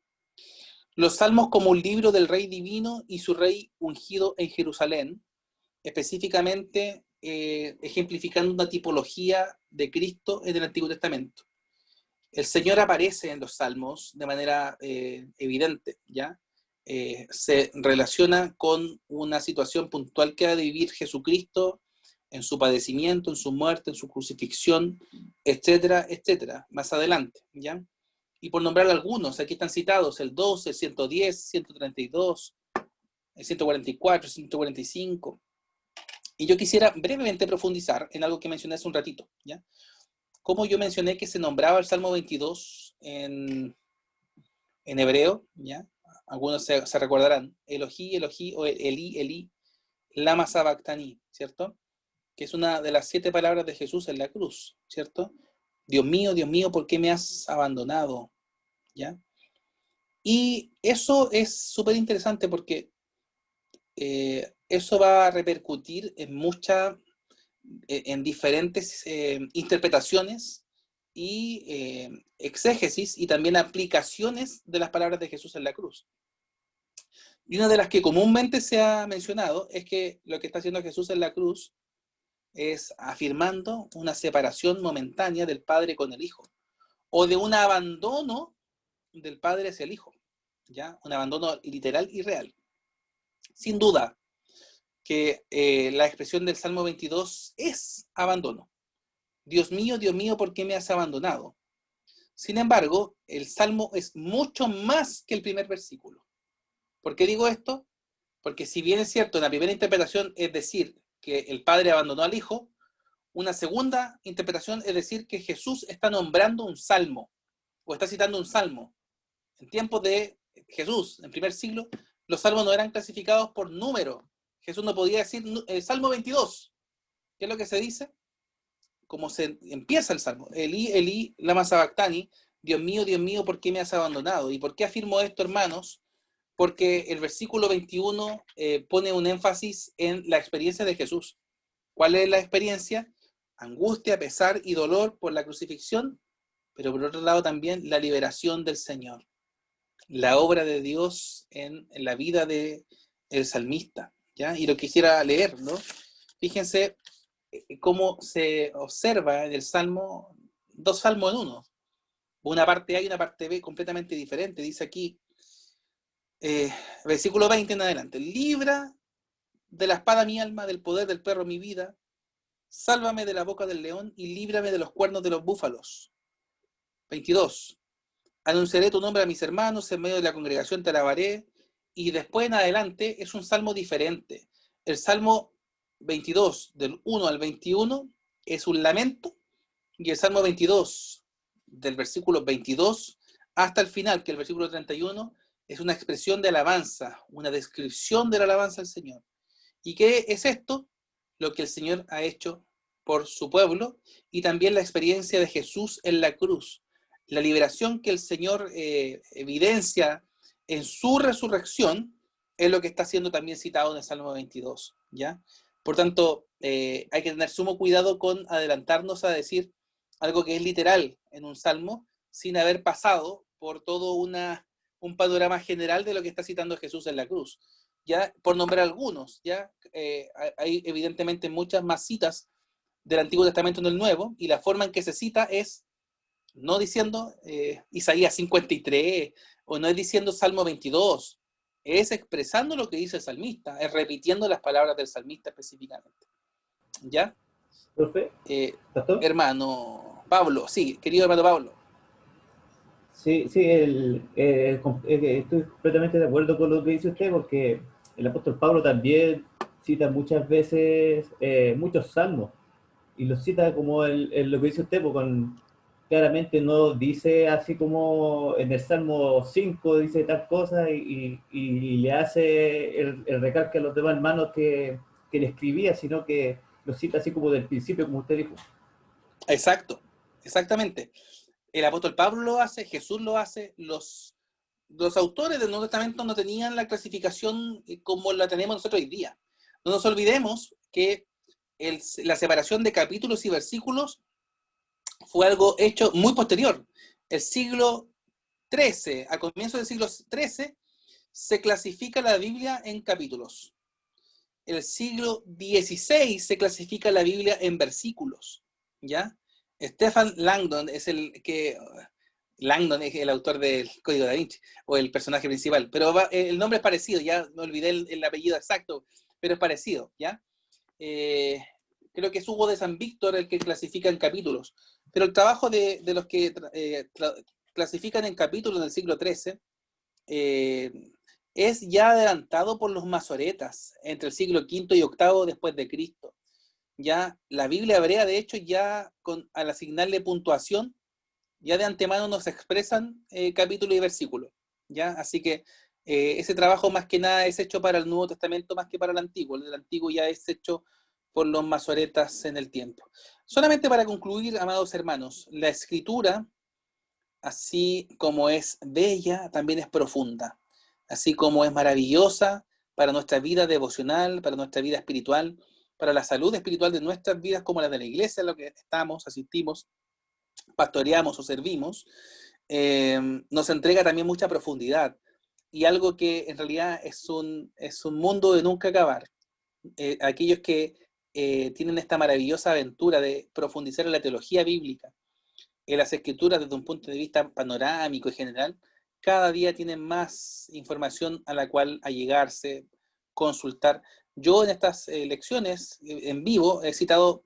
Los salmos como un libro del rey divino y su rey ungido en Jerusalén, específicamente ejemplificando una tipología de Cristo en el Antiguo Testamento. El Señor aparece en los salmos de manera evidente, ¿ya? Se relaciona con una situación puntual que ha de vivir Jesucristo en su padecimiento, en su muerte, en su crucifixión, etcétera, etcétera, más adelante, ¿ya? Y por nombrar algunos, aquí están citados el 12, el 110, 132, el 144, el 145. Y yo quisiera brevemente profundizar en algo que mencioné hace un ratito, ¿ya? Como yo mencioné que se nombraba el Salmo 22 en hebreo, ¿ya? Algunos se recordarán, Elohí, Elohí, o Elí, Elí, lama sabactani, ¿cierto? Que es una de las 7 palabras de Jesús en la cruz, ¿cierto? Dios mío, ¿por qué me has abandonado? ¿Ya? Y eso es súper interesante porque eso va a repercutir en diferentes interpretaciones y exégesis y también aplicaciones de las palabras de Jesús en la cruz. Y una de las que comúnmente se ha mencionado es que lo que está haciendo Jesús en la cruz es afirmando una separación momentánea del Padre con el Hijo, o de un abandono del Padre hacia el Hijo, ¿ya? Un abandono literal y real. Sin duda que la expresión del Salmo 22 es abandono. Dios mío, ¿por qué me has abandonado? Sin embargo, el Salmo es mucho más que el primer versículo. ¿Por qué digo esto? Porque si bien es cierto, en la primera interpretación es decir que el Padre abandonó al Hijo, una segunda interpretación es decir que Jesús está nombrando un salmo, o está citando un salmo. En tiempos de Jesús, en primer siglo, los salmos no eran clasificados por número. Jesús no podía decir el Salmo 22. ¿Qué es lo que se dice? Como se empieza el Salmo. Elí, Elí, lama sabactani, Dios mío, ¿por qué me has abandonado? ¿Y por qué afirmo esto, hermanos? porque el versículo 21 pone un énfasis en la experiencia de Jesús. ¿Cuál es la experiencia? Angustia, pesar y dolor por la crucifixión, pero por otro lado también la liberación del Señor. La obra de Dios en la vida del salmista, ¿ya? Y lo quisiera leer, ¿no? Fíjense cómo se observa en el Salmo, dos salmos en uno. Una parte A y una parte B completamente diferente. Dice aquí, versículo 20 en adelante: libra de la espada mi alma, del poder del perro mi vida, sálvame de la boca del león y líbrame de los cuernos de los búfalos. 22. Anunciaré tu nombre a mis hermanos, en medio de la congregación te alabaré. Y después en adelante es un salmo diferente. El salmo 22, del 1 al 21, es un lamento, y el salmo 22, del versículo 22 hasta el final, que el versículo 31, es una expresión de alabanza, una descripción de la alabanza al Señor. ¿Y qué es esto? Lo que el Señor ha hecho por su pueblo, y también la experiencia de Jesús en la cruz. La liberación que el Señor evidencia en su resurrección es lo que está siendo también citado en el Salmo 22, ¿ya? Por tanto, hay que tener sumo cuidado con adelantarnos a decir algo que es literal en un salmo sin haber pasado por todo un panorama general de lo que está citando Jesús en la cruz. Ya, por nombrar algunos, ya hay evidentemente muchas más citas del Antiguo Testamento en el Nuevo, y la forma en que se cita es no diciendo Isaías 53, o no es diciendo Salmo 22, es expresando lo que dice el salmista, es repitiendo las palabras del salmista específicamente. ¿Ya? ¿Profe? ¿Pastor? Hermano Pablo, sí, querido hermano Pablo. Sí, sí, estoy completamente de acuerdo con lo que dice usted, porque el apóstol Pablo también cita muchas veces muchos salmos, y los cita como lo que dice usted, pues claramente no dice así como en el Salmo 5 dice tal cosa y le hace el recalque a los demás hermanos que le escribía, sino que lo cita así como del principio, como usted dijo. Exacto, exactamente. El apóstol Pablo lo hace, Jesús lo hace, los autores del Nuevo Testamento no tenían la clasificación como la tenemos nosotros hoy día. No nos olvidemos que la separación de capítulos y versículos fue algo hecho muy posterior. El siglo XIII, a comienzos del siglo XIII, se clasifica la Biblia en capítulos. El siglo XVI se clasifica la Biblia en versículos, ¿ya? Stephen Langdon es Langdon es el autor del Código Da Vinci, o el personaje principal, pero el nombre es parecido, ya me olvidé el apellido exacto, pero es parecido, ¿ya? Creo que es Hugo de San Víctor el que clasifica en capítulos, pero el trabajo de los que clasifican en capítulos del siglo XIII es ya adelantado por los masoretas, entre el siglo V y VIII después de Cristo. Ya la Biblia hebrea, de hecho, ya al asignarle puntuación, ya de antemano nos expresan capítulo y versículo, ¿ya? Así que ese trabajo más que nada es hecho para el Nuevo Testamento más que para el Antiguo. El Antiguo ya es hecho por los masoretas en el tiempo. Solamente para concluir, amados hermanos, la Escritura, así como es bella, también es profunda. Así como es maravillosa para nuestra vida devocional, para nuestra vida espiritual, para la salud espiritual de nuestras vidas, como la de la iglesia en la que estamos, asistimos, pastoreamos o servimos, nos entrega también mucha profundidad, y algo que en realidad es un mundo de nunca acabar. Aquellos que tienen esta maravillosa aventura de profundizar en la teología bíblica, en las escrituras desde un punto de vista panorámico y general, cada día tienen más información a la cual allegarse, consultar. Yo en estas lecciones en vivo he citado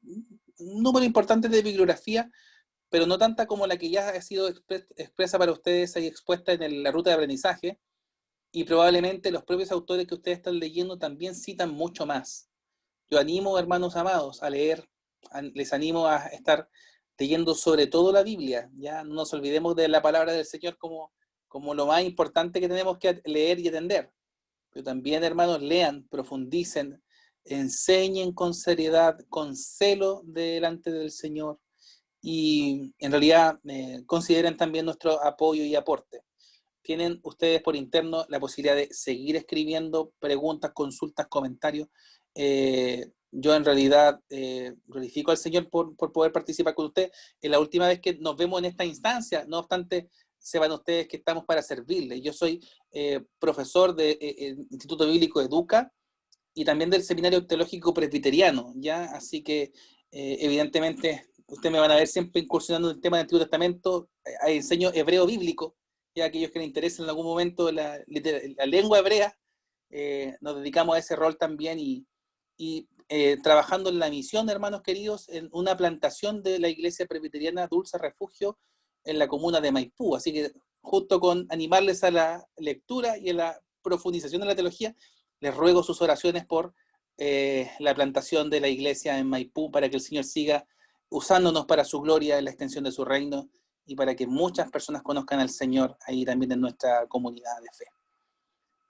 un número importante de bibliografía, pero no tanta como la que ya ha sido expresa para ustedes y expuesta en la ruta de aprendizaje, y probablemente los propios autores que ustedes están leyendo también citan mucho más. Yo animo, hermanos amados, a leer, les animo a estar leyendo sobre todo la Biblia. Ya no nos olvidemos de la palabra del Señor como lo más importante que tenemos que leer y atender. Pero también, hermanos, lean, profundicen, enseñen con seriedad, con celo delante del Señor, y en realidad consideren también nuestro apoyo y aporte. tienen ustedes por interno la posibilidad de seguir escribiendo preguntas, consultas, comentarios. Yo en realidad glorifico al Señor por poder participar con usted. Es la última vez que nos vemos en esta instancia, no obstante, sepan ustedes que estamos para servirles. Yo soy profesor del Instituto Bíblico Educa y también del Seminario Teológico Presbiteriano, ¿ya? Así que evidentemente ustedes me van a ver siempre incursionando en el tema del Antiguo Testamento. Enseño hebreo bíblico, ya aquellos que les interesen en algún momento la lengua hebrea, nos dedicamos a ese rol también y trabajando en la misión, hermanos queridos, en una plantación de la Iglesia Presbiteriana Dulce Refugio en la comuna de Maipú. Así que justo con animarles a la lectura y a la profundización de la teología, les ruego sus oraciones por la plantación de la iglesia en Maipú, para que el Señor siga usándonos para su gloria en la extensión de su reino y para que muchas personas conozcan al Señor ahí también en nuestra comunidad de fe.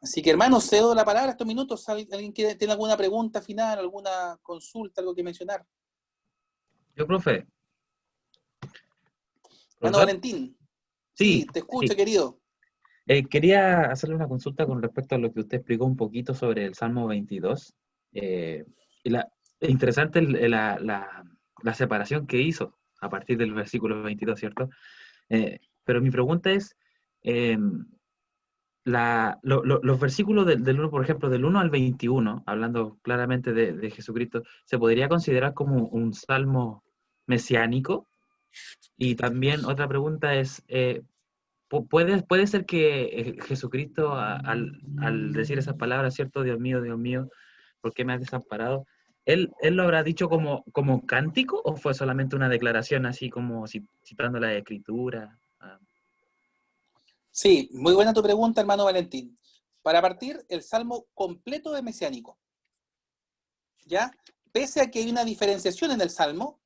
Así que, hermanos, cedo la palabra estos minutos. ¿Alguien tiene alguna pregunta final, alguna consulta, algo que mencionar? Yo, profe. Hermano ¿Profesor? Valentín. Sí, Sí, te escucho, sí. querido. Quería hacerle una consulta con respecto a lo que usted explicó un poquito sobre el Salmo 22. Y es interesante la separación que hizo a partir del versículo 22, ¿cierto? Pero mi pregunta es, eh, los versículos del 1, por ejemplo, del 1 al 21, hablando claramente de Jesucristo, ¿se podría considerar como un salmo mesiánico? Y también otra pregunta es, puede ser que Jesucristo, al decir esas palabras, ¿cierto? Dios mío, ¿por qué me has desamparado? ¿Él lo habrá dicho como cántico o fue solamente una declaración así como citando la Escritura? Sí, muy buena tu pregunta, hermano Valentín. Para partir, el salmo completo es mesiánico. ¿Ya? Pese a que hay una diferenciación en el salmo,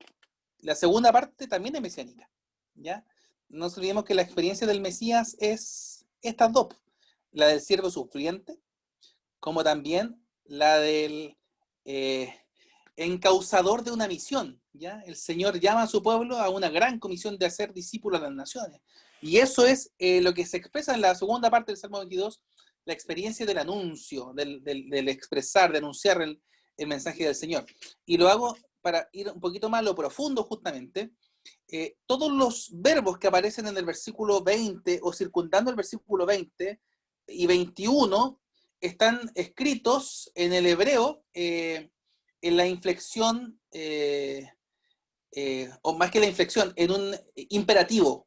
la segunda parte también es mesiánica. ¿Ya? No nos olvidemos que la experiencia del Mesías es estas dos: la del siervo sufriente, como también la del encausador de una misión. ¿Ya? El Señor llama a su pueblo a una gran comisión de hacer discípulos a las naciones. Y eso es lo que se expresa en la segunda parte del Salmo 22, la experiencia del anuncio, del expresar, de anunciar el mensaje del Señor. Y lo hago para ir un poquito más a lo profundo, justamente. Todos los verbos que aparecen en el versículo 20 o circundando el versículo 20 y 21 están escritos en el hebreo en la inflexión, o más que la inflexión, en un imperativo.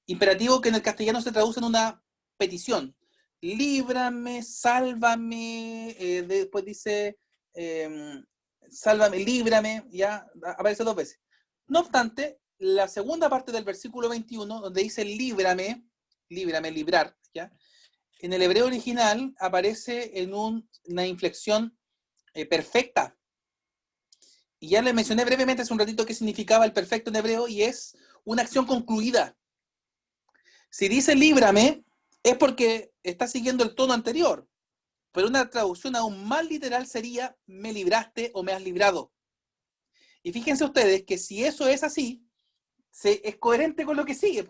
Imperativo que en el castellano se traduce en una petición. Líbrame, sálvame, después dice, sálvame, líbrame, ya aparece dos veces. No obstante, la segunda parte del versículo 21, donde dice líbrame, librar, ¿ya? En el hebreo original aparece en una inflexión perfecta. Y ya le mencioné brevemente hace un ratito qué significaba el perfecto en hebreo, y es una acción concluida. Si dice líbrame, es porque está siguiendo el tono anterior, pero una traducción aún más literal sería me libraste o me has librado. Y fíjense ustedes que si eso es así, es coherente con lo que sigue.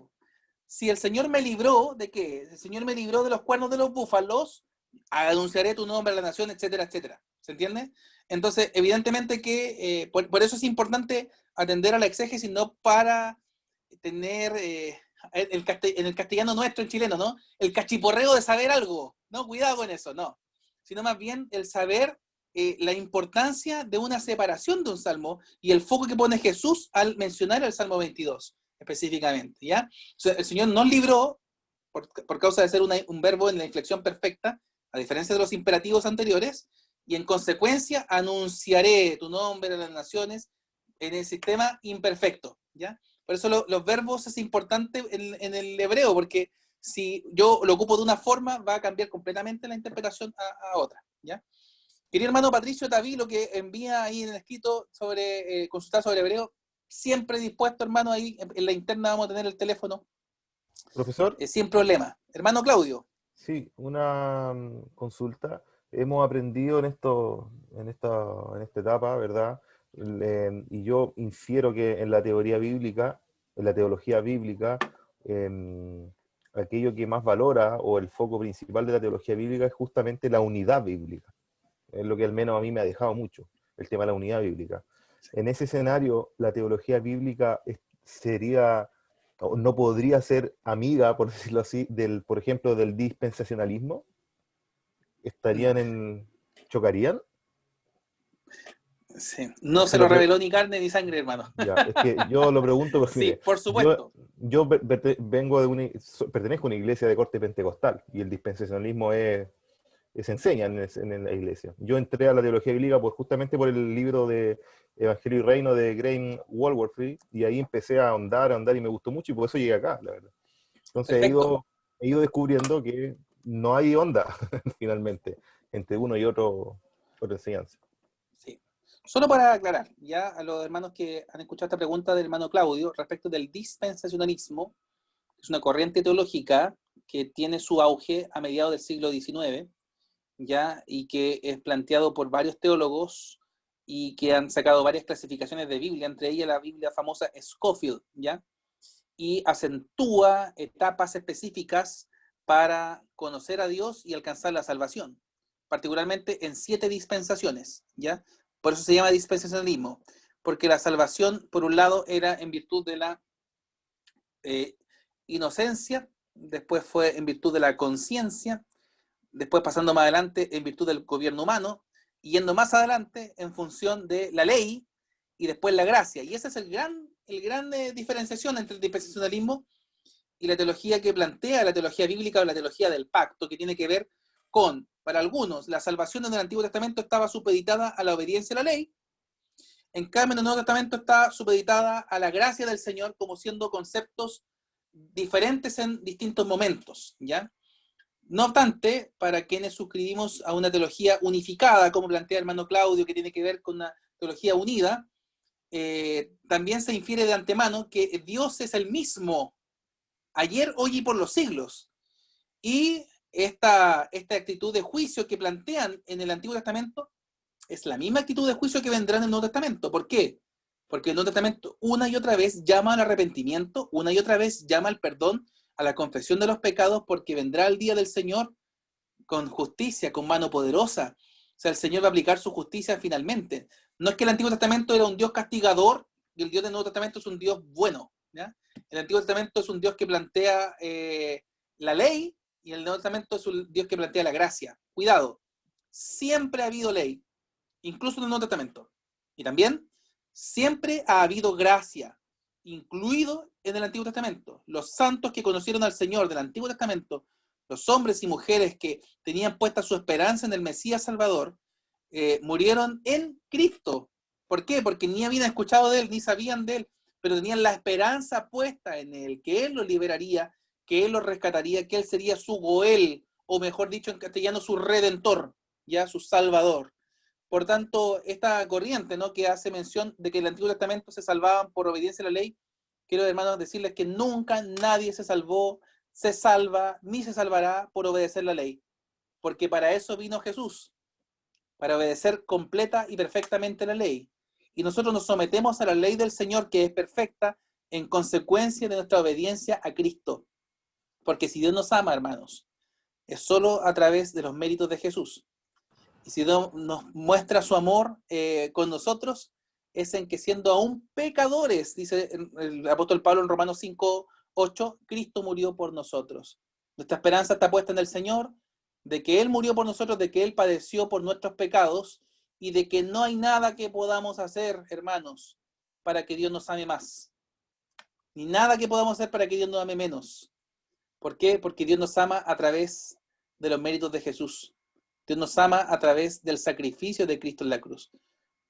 Si el Señor me libró, ¿de qué? El Señor me libró de los cuernos de los búfalos, anunciaré tu nombre a la nación, etcétera, etcétera. ¿Se entiende? Entonces, evidentemente que por eso es importante atender a la exégesis, no para tener en el castellano nuestro, en chileno, ¿no? El cachiporreo de saber algo, ¿no? Cuidado con eso, no. Sino más bien el saber la importancia de una separación de un salmo y el foco que pone Jesús al mencionar el Salmo 22 específicamente, ¿ya? O sea, el Señor nos libró por causa de ser un verbo en la inflexión perfecta, a diferencia de los imperativos anteriores, y en consecuencia anunciaré tu nombre a las naciones en el sistema imperfecto, ¿ya? Por eso los verbos es importante en el hebreo, porque si yo lo ocupo de una forma, va a cambiar completamente la interpretación a otra, ¿ya? Querido hermano Patricio Taví, lo que envía ahí en el escrito sobre consultar sobre hebreo, siempre dispuesto, hermano, ahí en la interna vamos a tener el teléfono Profesor, sin problema. Hermano Claudio. sí, una consulta. Hemos aprendido en esta etapa, ¿verdad? Y yo infiero que en la teoría bíblica, en la teología bíblica, aquello que más valora, o el foco principal de la teología bíblica, es justamente la unidad bíblica. Es lo que al menos a mí me ha dejado mucho, el tema de la unidad bíblica. En ese escenario, la teología bíblica sería, o no podría ser amiga, por decirlo así, por ejemplo, del dispensacionalismo. ¿Chocarían? Sí. No Es se que lo reveló ni carne ni sangre, hermano. ya, es que yo lo pregunto porque Sí, mire, por supuesto. yo vengo pertenezco a una iglesia de corte pentecostal, y el dispensacionalismo se enseña en la iglesia. Yo entré a la teología bíblica justamente por el libro de Evangelio y Reino de Graham Walworthy, y ahí empecé a ahondar, y me gustó mucho, y por eso llegué acá, la verdad. Entonces Perfecto. he ido descubriendo que no hay onda, finalmente, entre uno y otra enseñanza. Sí. Solo para aclarar, ya a los hermanos que han escuchado esta pregunta del hermano Claudio, respecto del dispensacionalismo, es una corriente teológica que tiene su auge a mediados del siglo XIX, ya, y que es planteado por varios teólogos y que han sacado varias clasificaciones de Biblia, entre ellas la Biblia famosa Scofield, ya, y acentúa etapas específicas para conocer a Dios y alcanzar la salvación, particularmente en 7 dispensaciones, ¿ya? Por eso se llama dispensacionalismo, porque la salvación, por un lado, era en virtud de la inocencia, después fue en virtud de la conciencia, después pasando más adelante en virtud del gobierno humano, y yendo más adelante en función de la ley, y después la gracia. Y esa es el gran diferenciación entre el dispensacionalismo y la teología que plantea la teología bíblica o la teología del pacto, que tiene que ver con, para algunos, la salvación en el Antiguo Testamento estaba supeditada a la obediencia a la ley, en cambio en el Nuevo Testamento está supeditada a la gracia del Señor, como siendo conceptos diferentes en distintos momentos, ¿ya? No obstante, para quienes suscribimos a una teología unificada, como plantea el hermano Claudio, que tiene que ver con una teología unida, también se infiere de antemano que Dios es el mismo ayer, hoy y por los siglos. Y esta actitud de juicio que plantean en el Antiguo Testamento es la misma actitud de juicio que vendrá en el Nuevo Testamento. ¿Por qué? Porque el Nuevo Testamento una y otra vez llama al arrepentimiento, una y otra vez llama al perdón, a la confesión de los pecados, porque vendrá el día del Señor con justicia, con mano poderosa. O sea, el Señor va a aplicar su justicia finalmente. No es que el Antiguo Testamento era un Dios castigador y el Dios del Nuevo Testamento es un Dios bueno, ¿ya? El Antiguo Testamento es un Dios que plantea la ley, y el Nuevo Testamento es un Dios que plantea la gracia. Cuidado, siempre ha habido ley, incluso en el Nuevo Testamento. Y también siempre ha habido gracia, incluido en el Antiguo Testamento. Los santos que conocieron al Señor del Antiguo Testamento, los hombres y mujeres que tenían puesta su esperanza en el Mesías Salvador, murieron en Cristo. ¿Por qué? Porque ni habían escuchado de Él, ni sabían de Él, pero tenían la esperanza puesta en Él, que Él los liberaría, que Él los rescataría, que Él sería su Goel, o mejor dicho en castellano, su Redentor, ya su Salvador. Por tanto, esta corriente, ¿no?, que hace mención de que en el Antiguo Testamento se salvaban por obediencia a la ley, quiero, hermanos, decirles que nunca nadie se salvó, se salva, ni se salvará por obedecer la ley. Porque para eso vino Jesús, para obedecer completa y perfectamente la ley. Y nosotros nos sometemos a la ley del Señor, que es perfecta, en consecuencia de nuestra obediencia a Cristo. Porque si Dios nos ama, hermanos, es solo a través de los méritos de Jesús. Y si Dios nos muestra su amor con nosotros, es en que siendo aún pecadores, dice el apóstol Pablo en Romanos 5:8, Cristo murió por nosotros. Nuestra esperanza está puesta en el Señor, de que Él murió por nosotros, de que Él padeció por nuestros pecados, y de que no hay nada que podamos hacer, hermanos, para que Dios nos ame más. Ni nada que podamos hacer para que Dios nos ame menos. ¿Por qué? Porque Dios nos ama a través de los méritos de Jesús. Dios nos ama a través del sacrificio de Cristo en la cruz.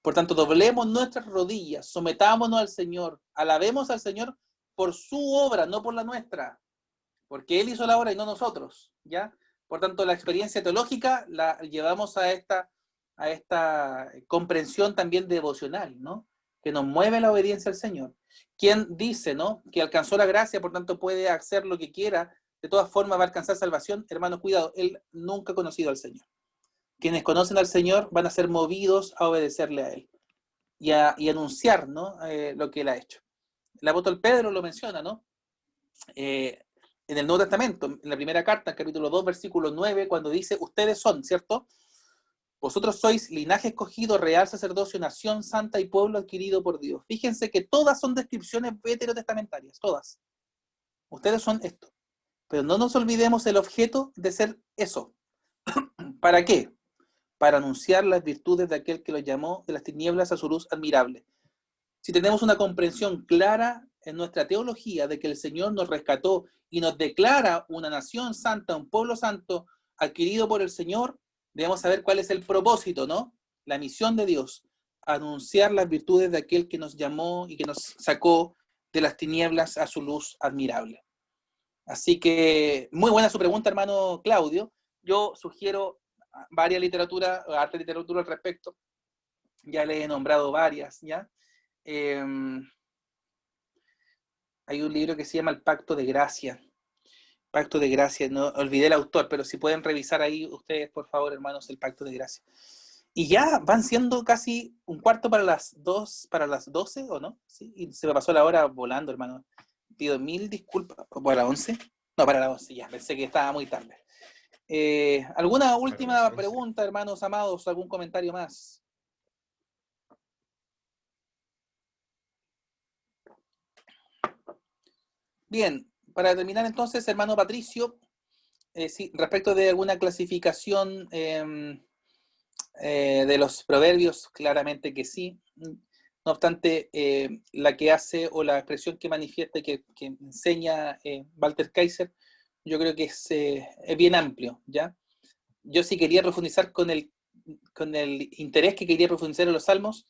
Por tanto, doblemos nuestras rodillas, sometámonos al Señor, alabemos al Señor por su obra, no por la nuestra, porque Él hizo la obra y no nosotros, ¿ya? Por tanto, la experiencia teológica la llevamos a esta comprensión también devocional, ¿no?, que nos mueve la obediencia al Señor. Quien dice, ¿no?, que alcanzó la gracia, por tanto puede hacer lo que quiera, de todas formas va a alcanzar salvación. Hermanos, cuidado, él nunca ha conocido al Señor. Quienes conocen al Señor van a ser movidos a obedecerle a Él y anunciar, ¿no?, lo que Él ha hecho. El apóstol Pedro lo menciona, ¿no? en el Nuevo Testamento, en la primera carta, en capítulo 2, versículo 9, cuando dice, ustedes son, ¿cierto? Vosotros sois linaje escogido, real sacerdocio, nación santa y pueblo adquirido por Dios. Fíjense que todas son descripciones veterotestamentarias, todas. Ustedes son esto. Pero no nos olvidemos el objeto de ser eso. ¿Para qué? Para anunciar las virtudes de aquel que los llamó de las tinieblas a su luz admirable. Si tenemos una comprensión clara en nuestra teología de que el Señor nos rescató y nos declara una nación santa, un pueblo santo adquirido por el Señor, debemos saber cuál es el propósito, ¿no? La misión de Dios, anunciar las virtudes de aquel que nos llamó y que nos sacó de las tinieblas a su luz admirable. Así que, muy buena su pregunta, hermano Claudio. Yo sugiero varias literaturas, harta literatura al respecto. Ya le he nombrado varias, ¿ya? Hay un libro que se llama El Pacto de Gracia. Pacto de Gracia, no olvidé el autor, pero si pueden revisar ahí ustedes, por favor, hermanos, el Pacto de Gracia. Y ya van siendo casi un cuarto para las 12, ¿o no? Sí, y se me pasó la hora volando, hermano. Pido mil disculpas. ¿Para las 11? No, para las 11, ya, pensé que estaba muy tarde. ¿Alguna última pregunta, hermanos amados? ¿Algún comentario más? Bien, para terminar entonces, hermano Patricio, sí, respecto de alguna clasificación de los proverbios, claramente que sí. No obstante, la que hace o la expresión que manifiesta, que enseña Walter Kaiser, yo creo que es bien amplio, ¿ya? Yo sí quería profundizar con el interés que quería profundizar en los salmos,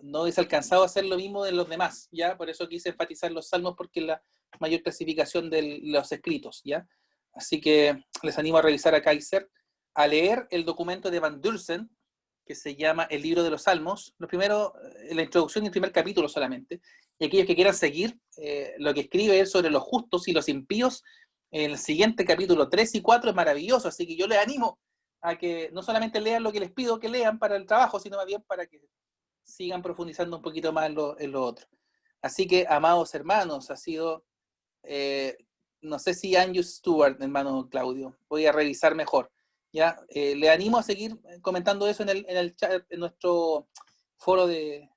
no hubiese alcanzado a hacer lo mismo de los demás, ¿ya? Por eso quise enfatizar los salmos, porque es la mayor clasificación de los escritos, ¿ya? Así que les animo a revisar a Kaiser, a leer el documento de Van Dulsen, que se llama El Libro de los Salmos, lo primero, la introducción y el primer capítulo solamente, y aquellos que quieran seguir lo que escribe él sobre los justos y los impíos, en el siguiente capítulo 3 y 4 es maravilloso, así que yo les animo a que no solamente lean lo que les pido que lean para el trabajo, sino más bien para que sigan profundizando un poquito más en lo otro. Así que, amados hermanos, ha sido, no sé si Andrew Stewart, hermano Claudio, voy a revisar mejor. ¿Ya? Le animo a seguir comentando eso en el chat, en nuestro foro de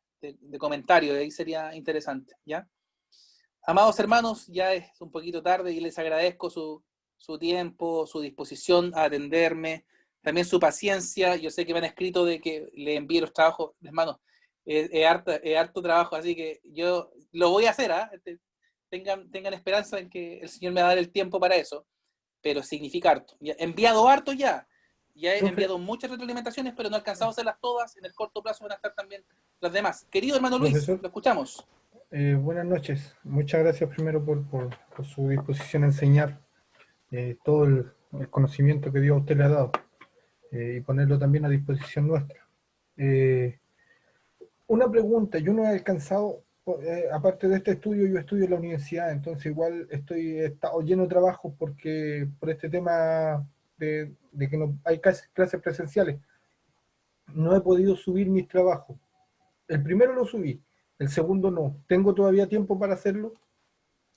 comentarios, ahí sería interesante, ¿ya? Amados hermanos, ya es un poquito tarde y les agradezco su tiempo, su disposición a atenderme, también su paciencia. Yo sé que me han escrito de que le envíe los trabajos, hermanos, es harto trabajo, así que yo lo voy a hacer, ¿eh? Tengan esperanza en que el Señor me va a dar el tiempo para eso, pero significa harto. He enviado harto ya he enviado muchas retroalimentaciones, pero no he alcanzado a hacerlas todas. En el corto plazo van a estar también las demás. Querido hermano Luis, Profesor, lo escuchamos. Buenas noches. Muchas gracias primero por su disposición a enseñar todo el conocimiento que Dios a usted le ha dado y ponerlo también a disposición nuestra. Una pregunta, yo no he alcanzado, aparte de este estudio, yo estudio en la universidad, entonces igual he estado lleno de trabajo por este tema de que no hay clases presenciales. No he podido subir mis trabajos. El primero lo subí, el segundo no. ¿Tengo todavía tiempo para hacerlo?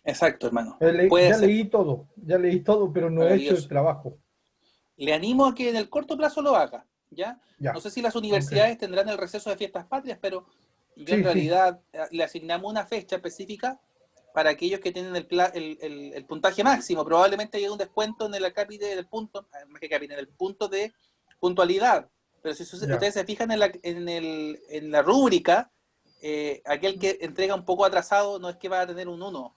Exacto, hermano. Ya leí todo, pero no he hecho el trabajo. Le animo a que en el corto plazo lo haga, ¿ya? Ya. No sé si las universidades tendrán el receso de fiestas patrias, pero yo en realidad le asignamos una fecha específica para aquellos que tienen el puntaje máximo. Probablemente haya un descuento en el acápite del punto, más que acápite, en el punto de puntualidad. Pero si ustedes se fijan en la rúbrica, aquel que entrega un poco atrasado no es que va a tener un 1.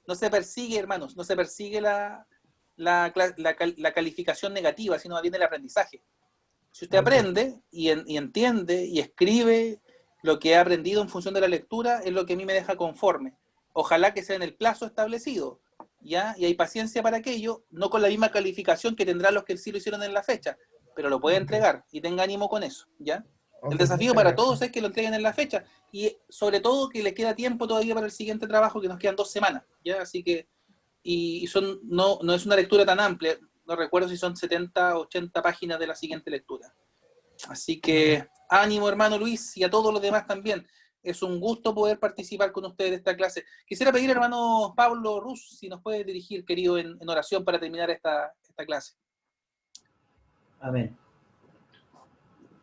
No se persigue, hermanos, no se persigue la calificación negativa, sino más bien el aprendizaje. Si usted aprende y entiende y escribe lo que ha aprendido en función de la lectura, es lo que a mí me deja conforme. Ojalá que sea en el plazo establecido, ¿ya? Y hay paciencia para aquello, no con la misma calificación que tendrán los que sí lo hicieron en la fecha, pero lo puede entregar y tenga ánimo con eso, ¿ya? El desafío para todos es que lo entreguen en la fecha y sobre todo que le queda tiempo todavía para el siguiente trabajo, que nos quedan 2 semanas, ¿ya? Así que, no es una lectura tan amplia, no recuerdo si son 70 o 80 páginas de la siguiente lectura. Así que ánimo, hermano Luis, y a todos los demás también. Es un gusto poder participar con ustedes de esta clase. Quisiera pedir, hermano Pablo Ruz, si nos puede dirigir, querido, en oración para terminar esta clase. Amén.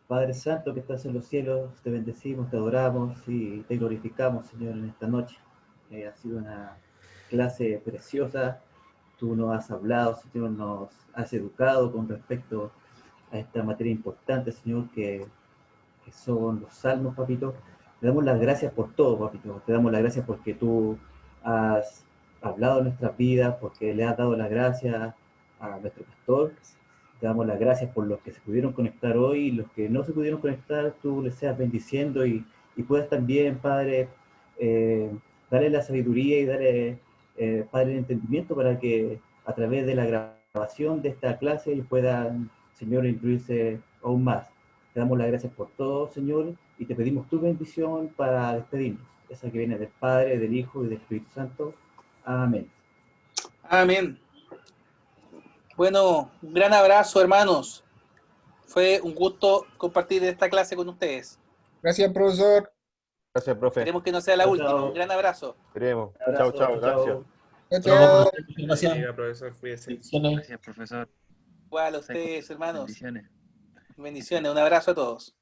Padre Santo que estás en los cielos, te bendecimos, te adoramos y te glorificamos, Señor, en esta noche. Ha sido una clase preciosa. Tú nos has hablado, Señor, nos has educado con respecto a esta materia importante, Señor, que son los salmos, papito. Te damos las gracias por todo, papito. Te damos las gracias porque tú has hablado en nuestras vidas, porque le has dado las gracias a nuestro pastor. Te damos las gracias por los que se pudieron conectar hoy y los que no se pudieron conectar, tú les seas bendiciendo y puedas también, Padre, darle la sabiduría y darle, Padre, el entendimiento para que a través de la grabación de esta clase ellos puedan, Señor, incluirse aún más. Te damos las gracias por todo, Señor, y te pedimos tu bendición para despedirnos, esa que viene del Padre, del Hijo y del Espíritu Santo. Amén. Amén. Bueno, un gran abrazo, hermanos. Fue un gusto compartir esta clase con ustedes. Gracias, profesor. Gracias, profe. Esperemos que no sea la Chao, última. chao. Un gran abrazo. Esperemos. Un abrazo, Chao, gracias. Chao, Solo chao. por la información. Diga, profesor, cuídese. Bendiciones. Gracias, profesor. Igual a ustedes, hermanos. Bendiciones. Bendiciones. Un abrazo a todos.